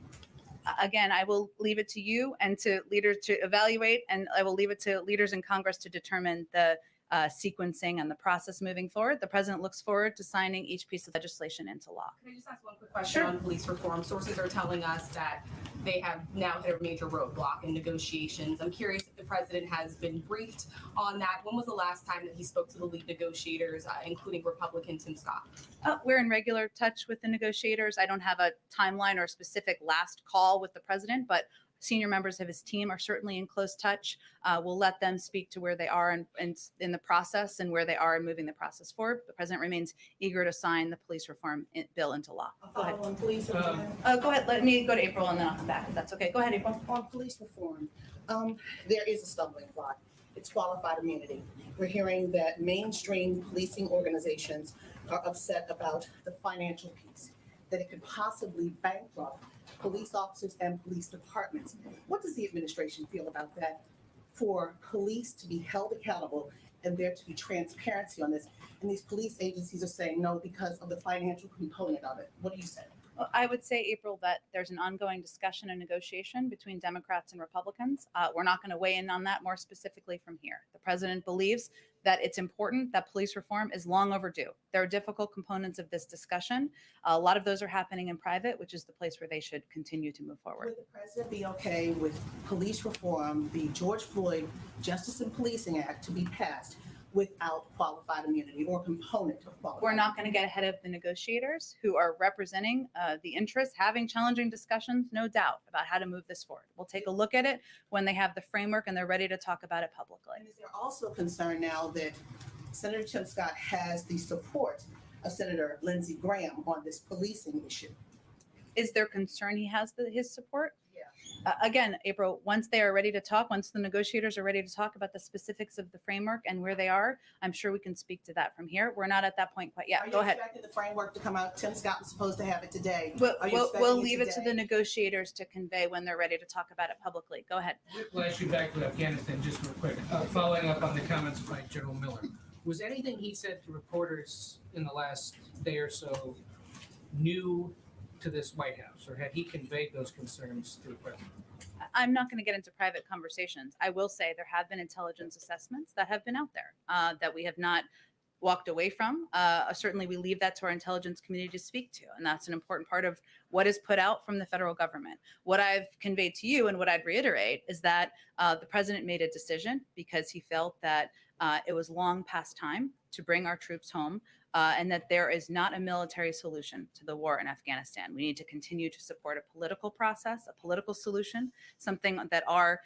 Again, I will leave it to you and to leaders to evaluate, and I will leave it to leaders in Congress to determine the sequencing and the process moving forward. The president looks forward to signing each piece of legislation into law. Can I just ask one quick question on police reform? Sources are telling us that they have now hit a major roadblock in negotiations. I'm curious if the president has been briefed on that. When was the last time that he spoke to the lead negotiators, including Republican Tim Scott? We're in regular touch with the negotiators. I don't have a timeline or a specific last call with the president, but senior members of his team are certainly in close touch. We'll let them speak to where they are in the process and where they are in moving the process forward. The president remains eager to sign the police reform bill into law. Go ahead. On police reform. Go ahead. Let me go to April and then I'll come back if that's okay. Go ahead, April. On police reform, there is a stumbling block. It's qualified immunity. We're hearing that mainstream policing organizations are upset about the financial piece, that it could possibly bankrupt police officers and police departments. What does the administration feel about that? For police to be held accountable and there to be transparency on this, and these police agencies are saying no because of the financial component of it. What do you say? Well, I would say, April, that there's an ongoing discussion and negotiation between Democrats and Republicans. We're not going to weigh in on that more specifically from here. The president believes that it's important that police reform is long overdue. There are difficult components of this discussion. A lot of those are happening in private, which is the place where they should continue to move forward. Would the president be okay with police reform, the George Floyd Justice and Policing Act, to be passed without qualified immunity or component of qualified? We're not going to get ahead of the negotiators who are representing the interests, having challenging discussions, no doubt, about how to move this forward. We'll take a look at it when they have the framework and they're ready to talk about it publicly. And is there also concern now that Senator Tim Scott has the support of Senator Lindsey Graham on this policing issue? Is there concern he has his support? Yeah. Again, April, once they are ready to talk, once the negotiators are ready to talk about the specifics of the framework and where they are, I'm sure we can speak to that from here. We're not at that point quite yet. Go ahead. Are you expecting the framework to come out? Tim Scott was supposed to have it today. We'll leave it to the negotiators to convey when they're ready to talk about it publicly. Go ahead. We'll ask you back to Afghanistan just real quick. Following up on the comments by General Miller. Was anything he said to reporters in the last day or so new to this White House, or had he conveyed those concerns to the president? I'm not going to get into private conversations. I will say there have been intelligence assessments that have been out there that we have not walked away from. Certainly, we leave that to our intelligence community to speak to, and that's an important part of what is put out from the federal government. What I've conveyed to you and what I'd reiterate is that the president made a decision because he felt that it was long past time to bring our troops home, and that there is not a military solution to the war in Afghanistan. We need to continue to support a political process, a political solution, something that our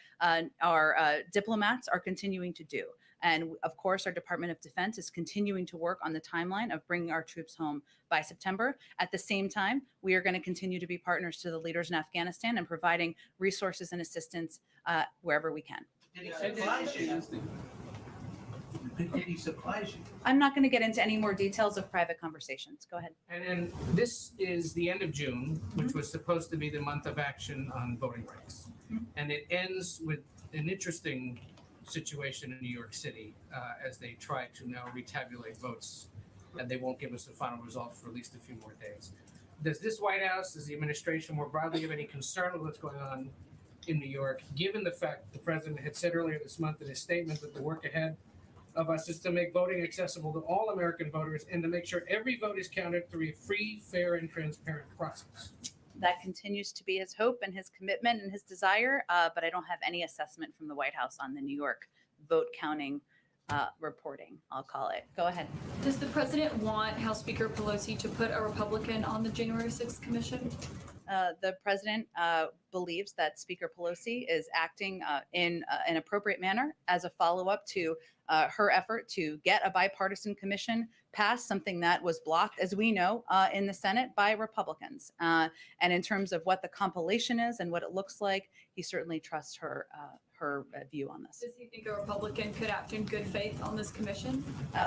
diplomats are continuing to do. And of course, our Department of Defense is continuing to work on the timeline of bringing our troops home by September. At the same time, we are going to continue to be partners to the leaders in Afghanistan and providing resources and assistance wherever we can. Did he surprise you? Did he surprise you? I'm not going to get into any more details of private conversations. Go ahead. And this is the end of June, which was supposed to be the month of action on voting rights. And it ends with an interesting situation in New York City as they try to now retabulate votes, and they won't give us a final result for at least a few more days. Does this White House, does the administration more broadly have any concern with what's going on in New York, given the fact the president had said earlier this month in his statement that the work ahead of us is to make voting accessible to all American voters and to make sure every vote is counted through a free, fair, and transparent process? That continues to be his hope and his commitment and his desire, but I don't have any assessment from the White House on the New York vote counting reporting, I'll call it. Go ahead. Does the president want House Speaker Pelosi to put a Republican on the January 6th commission? The president believes that Speaker Pelosi is acting in an appropriate manner as a follow-up to her effort to get a bipartisan commission passed, something that was blocked, as we know, in the Senate by Republicans. And in terms of what the compilation is and what it looks like, he certainly trusts her view on this. Does he think a Republican could act in good faith on this commission?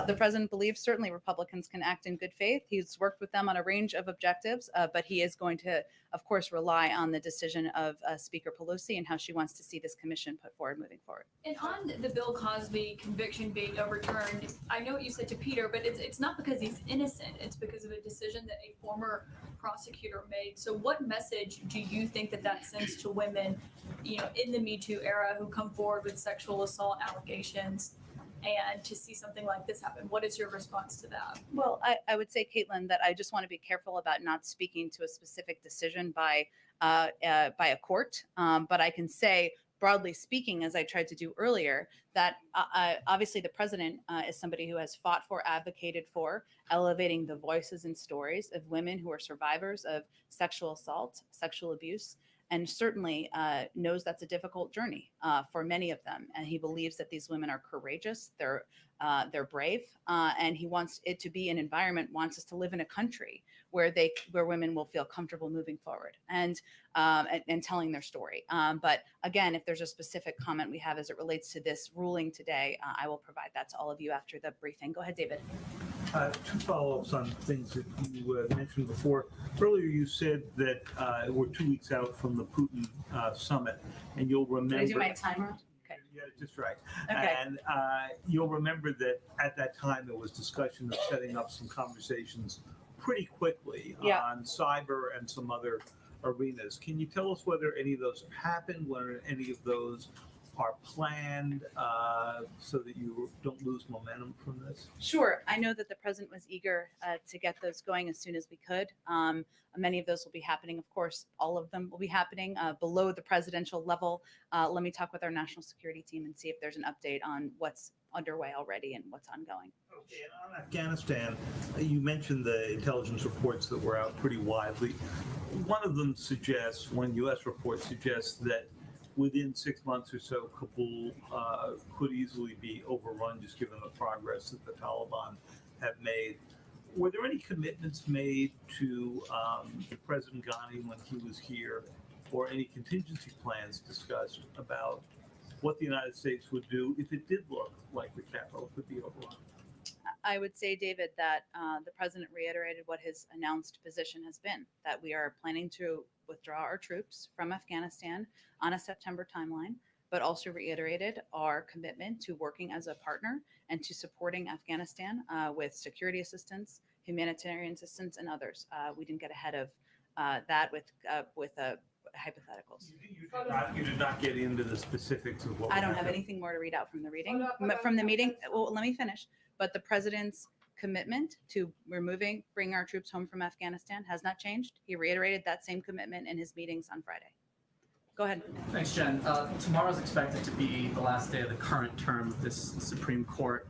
The president believes certainly Republicans can act in good faith. He's worked with them on a range of objectives, but he is going to, of course, rely on the decision of Speaker Pelosi and how she wants to see this commission put forward moving forward. And on the Bill Cosby conviction being overturned, I know what you said to Peter, but it's not because he's innocent. It's because of a decision that a former prosecutor made. So what message do you think that sends to women, in the Me Too era who come forward with sexual assault allegations, and to see something like this happen? What is your response to that? Well, I would say, Caitlin, that I just want to be careful about not speaking to a specific decision by a court. But I can say, broadly speaking, as I tried to do earlier, that obviously the president is somebody who has fought for, advocated for, elevating the voices and stories of women who are survivors of sexual assault, sexual abuse, and certainly knows that's a difficult journey for many of them. And he believes that these women are courageous, they're brave, and he wants it to be an environment, wants us to live in a country where women will feel comfortable moving forward and telling their story. But again, if there's a specific comment we have as it relates to this ruling today, I will provide that to all of you after the briefing. Go ahead, David. Two follow-ups on things that you mentioned before. Earlier, you said that we're 2 weeks out from the Putin summit, and you'll remember. Did I do my timer? Okay. Yeah, just right. Okay. And you'll remember that at that time there was discussion of setting up some conversations pretty quickly on cyber and some other arenas. Can you tell us whether any of those have happened, whether any of those are planned, so that you don't lose momentum from this? Sure. I know that the president was eager to get those going as soon as we could. Many of those will be happening. Of course, all of them will be happening below the presidential level. Let me talk with our national security team and see if there's an update on what's underway already and what's ongoing. Okay, and on Afghanistan, you mentioned the intelligence reports that were out pretty widely. One of them suggests, one U.S. report suggests that within 6 months or so, Kabul could easily be overrun, just given the progress that the Taliban have made. Were there any commitments made to President Ghani when he was here, or any contingency plans discussed about what the United States would do if it did look like the capital could be overrun? I would say, David, that the president reiterated what his announced position has been, that we are planning to withdraw our troops from Afghanistan on a September timeline, but also reiterated our commitment to working as a partner and to supporting Afghanistan with security assistance, humanitarian assistance, and others. We didn't get ahead of that with hypotheticals. You did not get into the specifics of what I don't have anything more to read out from the meeting. Well, let me finish. But the president's commitment to bringing our troops home from Afghanistan has not changed. He reiterated that same commitment in his meetings on Friday. Go ahead. Thanks, Jen. Tomorrow's expected to be the last day of the current term of this Supreme Court.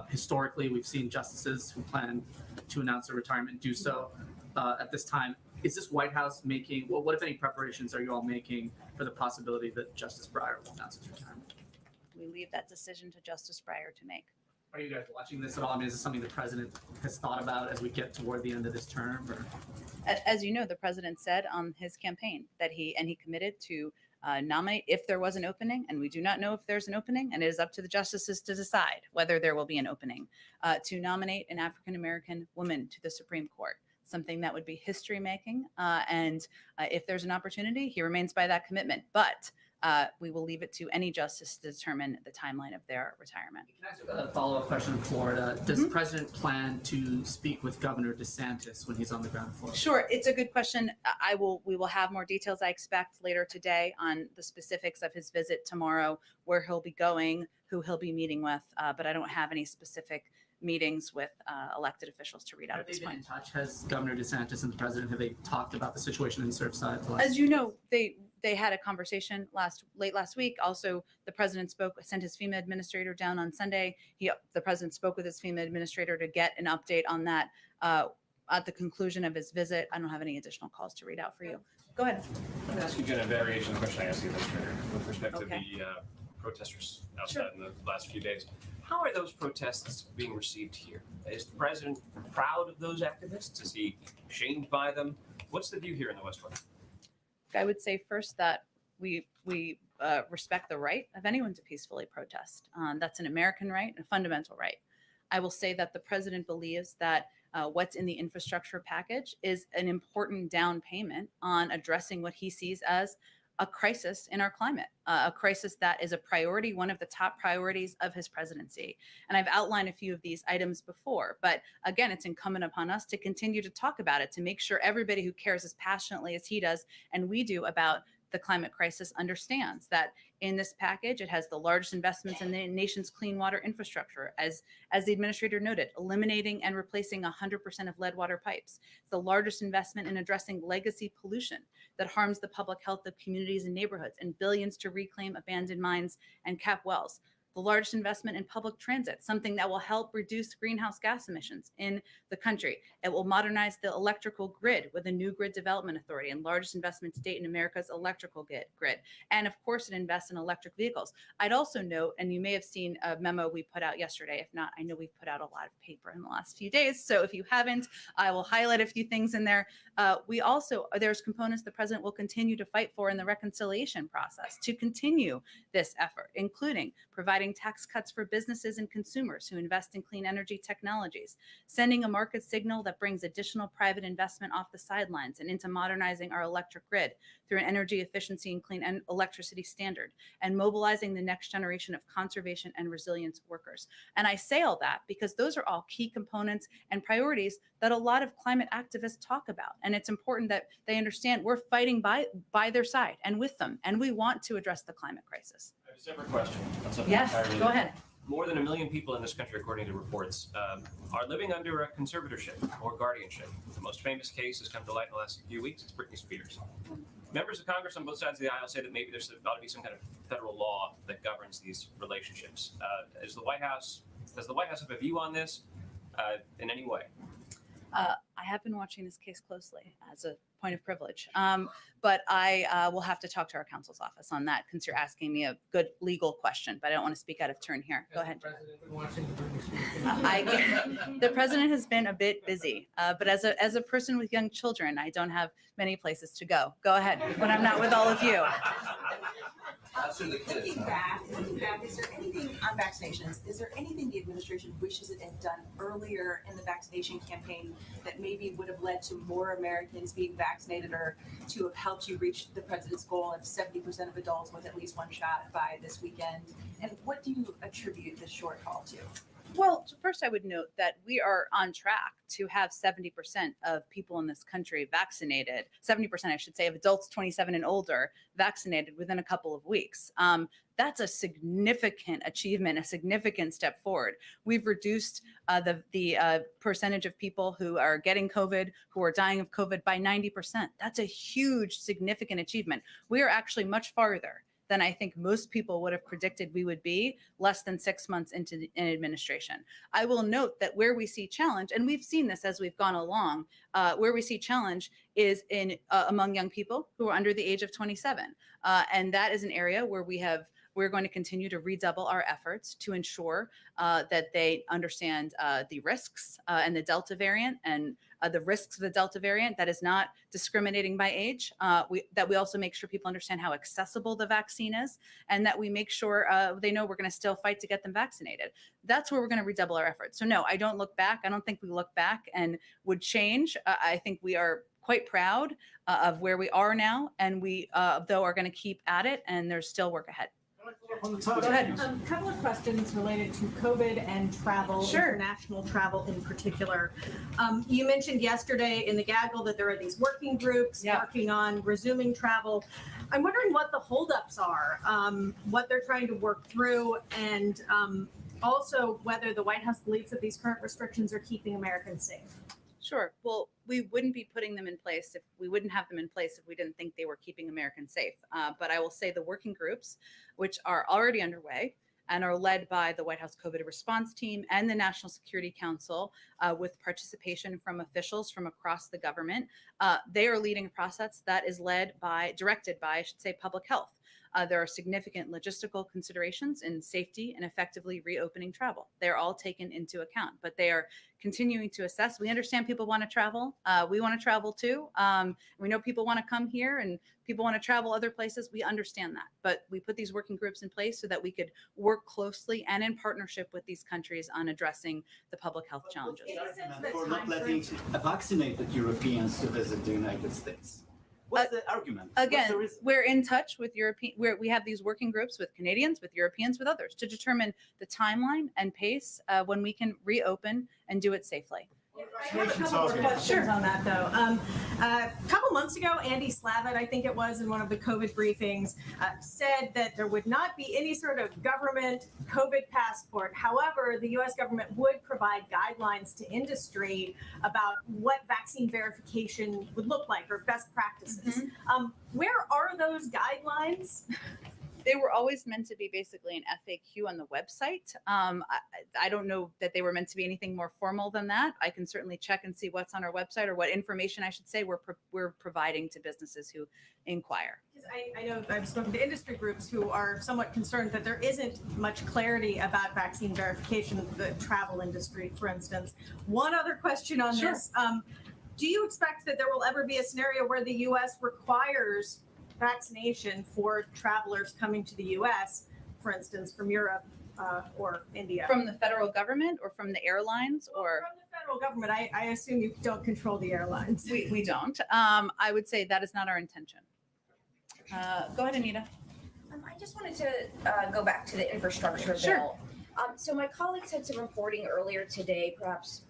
Historically, we've seen justices who plan to announce their retirement do so at this time. Is this White House making, well, what if any preparations are you all making for the possibility that Justice Breyer will announce his retirement? We leave that decision to Justice Breyer to make. Are you guys watching this at all? I mean, is this something the president has thought about as we get toward the end of this term? Or? As you know, the president said on his campaign that he committed to nominate if there was an opening, and we do not know if there's an opening, and it is up to the justices to decide whether there will be an opening, to nominate an African-American woman to the Supreme Court, something that would be history making. And if there's an opportunity, he remains by that commitment. But we will leave it to any justice to determine the timeline of their retirement. Can I ask a follow-up question in Florida? Does the president plan to speak with Governor DeSantis when he's on the ground in Florida? Sure, it's a good question. We will have more details, I expect, later today on the specifics of his visit tomorrow, where he'll be going, who he'll be meeting with, but I don't have any specific meetings with elected officials to read out at this point. Have they been in touch? Has Governor DeSantis and the president, have they talked about the situation in Surfside? As you know, they had a conversation late last week. Also, the president sent his FEMA administrator down on Sunday. The president spoke with his FEMA administrator to get an update on that at the conclusion of his visit. I don't have any additional calls to read out for you. Go ahead. Let me ask you, Jen, a variation of the question I asked the administrator with respect to the protesters outside in the last few days. How are those protests being received here? Is the president proud of those activists? Is he shamed by them? What's the view here in the West Wing? I would say first that we respect the right of anyone to peacefully protest. That's an American right, a fundamental right. I will say that the president believes that what's in the infrastructure package is an important down payment on addressing what he sees as a crisis in our climate, a crisis that is a priority, one of the top priorities of his presidency. And I've outlined a few of these items before, but again, it's incumbent upon us to continue to talk about it, to make sure everybody who cares as passionately as he does and we do about the climate crisis understands that in this package, it has the largest investments in the nation's clean water infrastructure, as the administrator noted, eliminating and replacing 100% of lead water pipes. It's the largest investment in addressing legacy pollution that harms the public health of communities and neighborhoods, and billions to reclaim abandoned mines and cap wells. The largest investment in public transit, something that will help reduce greenhouse gas emissions in the country. It will modernize the electrical grid with a new grid development authority and largest investment to date in America's electrical grid. And of course, it invests in electric vehicles. I'd also note, and you may have seen a memo we put out yesterday. If not, I know we've put out a lot of paper in the last few days. So if you haven't, I will highlight a few things in there. There's components the president will continue to fight for in the reconciliation process to continue this effort, including providing tax cuts for businesses and consumers who invest in clean energy technologies, sending a market signal that brings additional private investment off the sidelines and into modernizing our electric grid through an energy efficiency and clean electricity standard, and mobilizing the next generation of conservation and resilience workers. And I say all that because those are all key components and priorities that a lot of climate activists talk about. And it's important that they understand we're fighting by their side and with them, and we want to address the climate crisis. I have a separate question. Yes, go ahead. More than 1 million people in this country, according to reports, are living under a conservatorship or guardianship. The most famous case has come to light in the last few weeks. It's Britney Spears. Members of Congress on both sides of the aisle say that maybe there's ought to be some kind of federal law that governs these relationships. Does the White House have a view on this in any way? I have been watching this case closely as a point of privilege, but I will have to talk to our counsel's office on that since you're asking me a good legal question, but I don't want to speak out of turn here. Go ahead. The president has been a bit busy, but as a person with young children, I don't have many places to go. Go ahead when I'm not with all of you. Looking back, is there anything on vaccinations? Is there anything the administration wishes it had done earlier in the vaccination campaign that maybe would have led to more Americans being vaccinated, or to have helped you reach the president's goal of 70% of adults with at least one shot by this weekend? And what do you attribute this shortfall to? Well, first I would note that we are on track to have 70% of people in this country vaccinated, 70%, I should say, of adults 27 and older vaccinated within a couple of weeks. That's a significant achievement, a significant step forward. We've reduced the percentage of people who are getting COVID, who are dying of COVID by 90%. That's a huge, significant achievement. We are actually much farther than I think most people would have predicted we would be less than 6 months into in administration. I will note that where we see challenge, and we've seen this as we've gone along, where we see challenge is in among young people who are under the age of 27. And that is an area where we're going to continue to redouble our efforts to ensure that they understand the risks and the Delta variant and the risks of the Delta variant that is not discriminating by age. That we also make sure people understand how accessible the vaccine is, and that we make sure they know we're going to still fight to get them vaccinated. That's where we're going to redouble our efforts. So no, I don't look back. I don't think we look back and would change. I think we are quite proud of where we are now, and we though are going to keep at it, and there's still work ahead. Go ahead. A couple of questions related to COVID and travel, Sure. International travel in particular. You mentioned yesterday in the gaggle that there are these working groups working on resuming travel. I'm wondering what the holdups are, what they're trying to work through, and also whether the White House believes that these current restrictions are keeping Americans safe. Sure. Well, we wouldn't be putting them in place if we wouldn't have them in place if we didn't think they were keeping Americans safe. But I will say the working groups, which are already underway and are led by the White House COVID response team and the National Security Council, with participation from officials from across the government, they are leading a process that is directed by, I should say, public health. There are significant logistical considerations in safety and effectively reopening travel. They're all taken into account, but they are continuing to assess. We understand people want to travel. We want to travel too. We know people want to come here and people want to travel other places. We understand that, but we put these working groups in place so that we could work closely and in partnership with these countries on addressing the public health challenges. For not letting vaccinated Europeans to visit the United States. What's the argument? Again, we're in touch with we have these working groups with Canadians, with Europeans, with others to determine the timeline and pace when we can reopen and do it safely. I have a couple more questions on that, though. A couple months ago, Andy Slavitt, I think it was, in one of the COVID briefings, said that there would not be any sort of government COVID passport. However, the U.S. government would provide guidelines to industry about what vaccine verification would look like, or best practices. Where are those guidelines? They were always meant to be basically an FAQ on the website. I don't know that they were meant to be anything more formal than that. I can certainly check and see what's on our website, or what information I should say we're providing to businesses who inquire. I know I've spoken to industry groups who are somewhat concerned that there isn't much clarity about vaccine verification of the travel industry, for instance. One other question on this. Do you expect that there will ever be a scenario where the U.S. requires vaccination for travelers coming to the U.S., for instance, from Europe or India? From the federal government or from the airlines? Or from the federal government. I assume you don't control the airlines. We don't. I would say that is not our intention. Go ahead, Anita. I just wanted to go back to the infrastructure bill. So my colleagues had some reporting earlier today, perhaps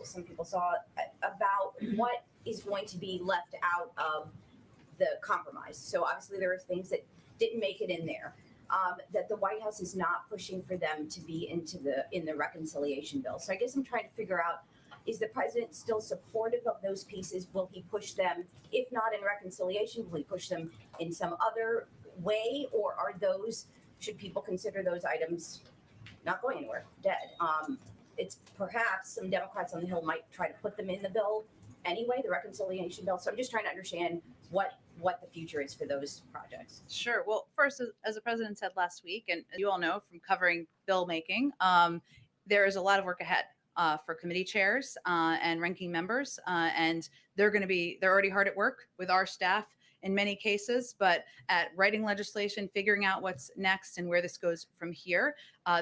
some people saw it, about what is going to be left out of the compromise. So obviously there are things that didn't make it in there, that the White House is not pushing for them to be in the reconciliation bill. So I guess I'm trying to figure out, is the president still supportive of those pieces? Will he push them, if not in reconciliation, will he push them in some other way? Or should people consider those items not going anywhere, dead? It's perhaps some Democrats on the Hill might try to put them in the bill anyway, the reconciliation bill. So I'm just trying to understand what the future is for those projects. Sure. Well, first, as the president said last week, and you all know from covering bill making, there is a lot of work ahead for committee chairs and ranking members, and they're already hard at work with our staff in many cases, but at writing legislation, figuring out what's next and where this goes from here.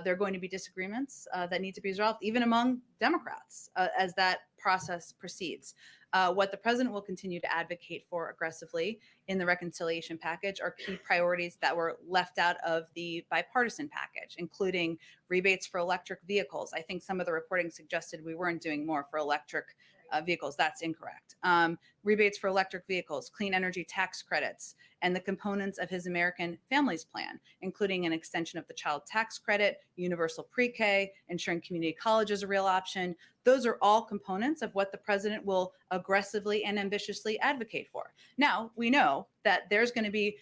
There are going to be disagreements that need to be resolved, even among Democrats, as that process proceeds. What the president will continue to advocate for aggressively in the reconciliation package are key priorities that were left out of the bipartisan package, including rebates for electric vehicles. I think some of the reporting suggested we weren't doing more for electric vehicles. That's incorrect. rebates for electric vehicles, clean energy tax credits, and the components of his American Families Plan, including an extension of the child tax credit, universal pre-K, ensuring community college is a real option. Those are all components of what the president will aggressively and ambitiously advocate for. Now, we know that there's going to be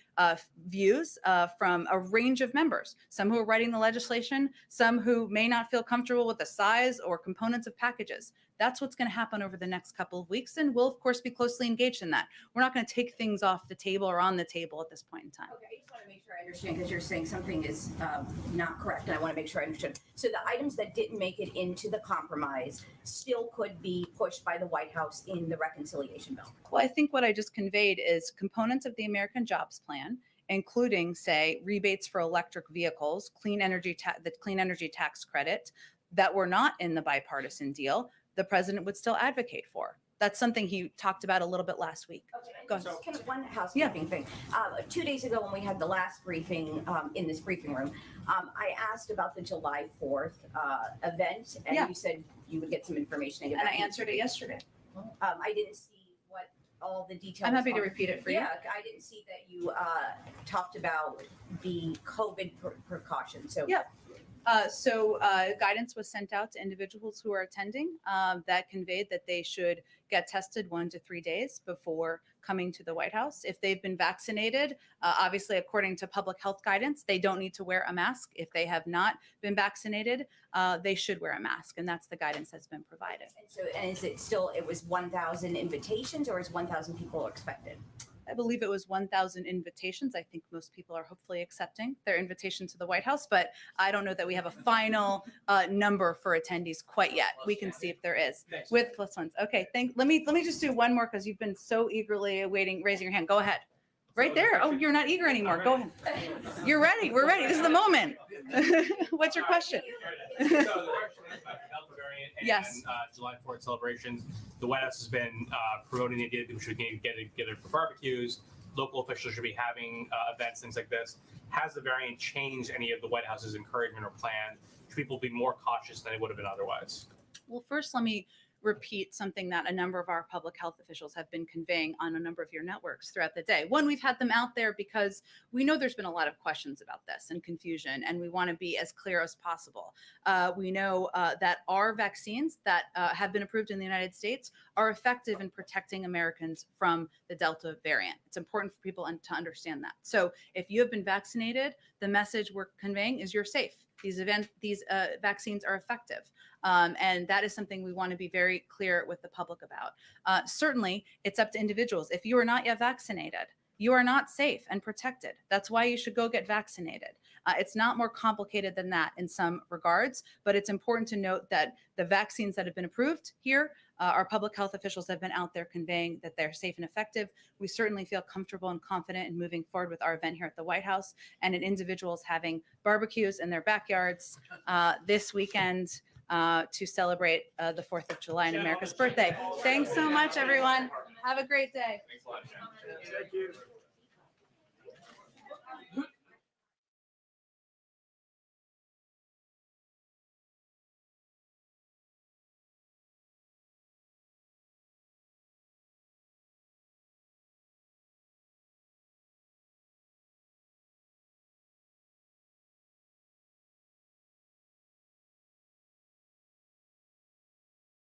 views from a range of members, some who are writing the legislation, some who may not feel comfortable with the size or components of packages. That's what's going to happen over the next couple of weeks, and we'll, of course, be closely engaged in that. We're not going to take things off the table or on the table at this point in time. Okay, I just want to make sure I understand because you're saying something is not correct, and I want to make sure I understood. So the items that didn't make it into the compromise still could be pushed by the White House in the reconciliation bill. Well, I think what I just conveyed is components of the American Jobs Plan, including, say, rebates for electric vehicles, the clean energy tax credit, that were not in the bipartisan deal, the president would still advocate for. That's something he talked about a little bit last week. Okay, Go ahead. just kind of one housekeeping thing. 2 days ago when we had the last briefing in this briefing room, I asked about the July 4th event, and you said you would get some information. And I answered it yesterday. I didn't see what all the details. I'm happy to repeat it for you. Yeah, I didn't see that you talked about the COVID precautions. So Yeah. Guidance was sent out to individuals who are attending that conveyed that they should get tested 1 to 3 days before coming to the White House. If they've been vaccinated, obviously, according to public health guidance, they don't need to wear a mask. If they have not been vaccinated, they should wear a mask, and that's the guidance that's been provided. and is it still, it was 1,000 invitations or is 1,000 people expected? I believe it was 1,000 invitations. I think most people are hopefully accepting their invitation to the White House, but I don't know that we have a final number for attendees quite yet. We can see if there is with plus ones. Okay, let me just do one more because you've been so eagerly waiting, raising your hand. Go ahead. Right there. Oh, you're not eager anymore. Go ahead. You're ready. We're ready. This is the moment. What's your question? So the question is about the Delta variant and Yes. July 4th celebrations. The White House has been promoting the idea that we should get together for barbecues. Local officials should be having events, things like this. Has the variant changed any of the White House's encouragement or plan? Should people be more cautious than they would have been otherwise? Well, first, let me repeat something that a number of our public health officials have been conveying on a number of your networks throughout the day. One, we've had them out there because we know there's been a lot of questions about this and confusion, and we want to be as clear as possible. We know that our vaccines that have been approved in the United States are effective in protecting Americans from the Delta variant. It's important for people to understand that. So if you have been vaccinated, the message we're conveying is you're safe. These vaccines are effective. And that is something we want to be very clear with the public about. Certainly, it's up to individuals. If you are not yet vaccinated, you are not safe and protected. That's why you should go get vaccinated. It's not more complicated than that in some regards, but it's important to note that the vaccines that have been approved here, our public health officials have been out there conveying that they're safe and effective. We certainly feel comfortable and confident in moving forward with our event here at the White House and in individuals having barbecues in their backyards this weekend to celebrate the 4th of July and America's birthday. Thanks so much, everyone. Have a great day. Thanks a lot, Jen. Thank you.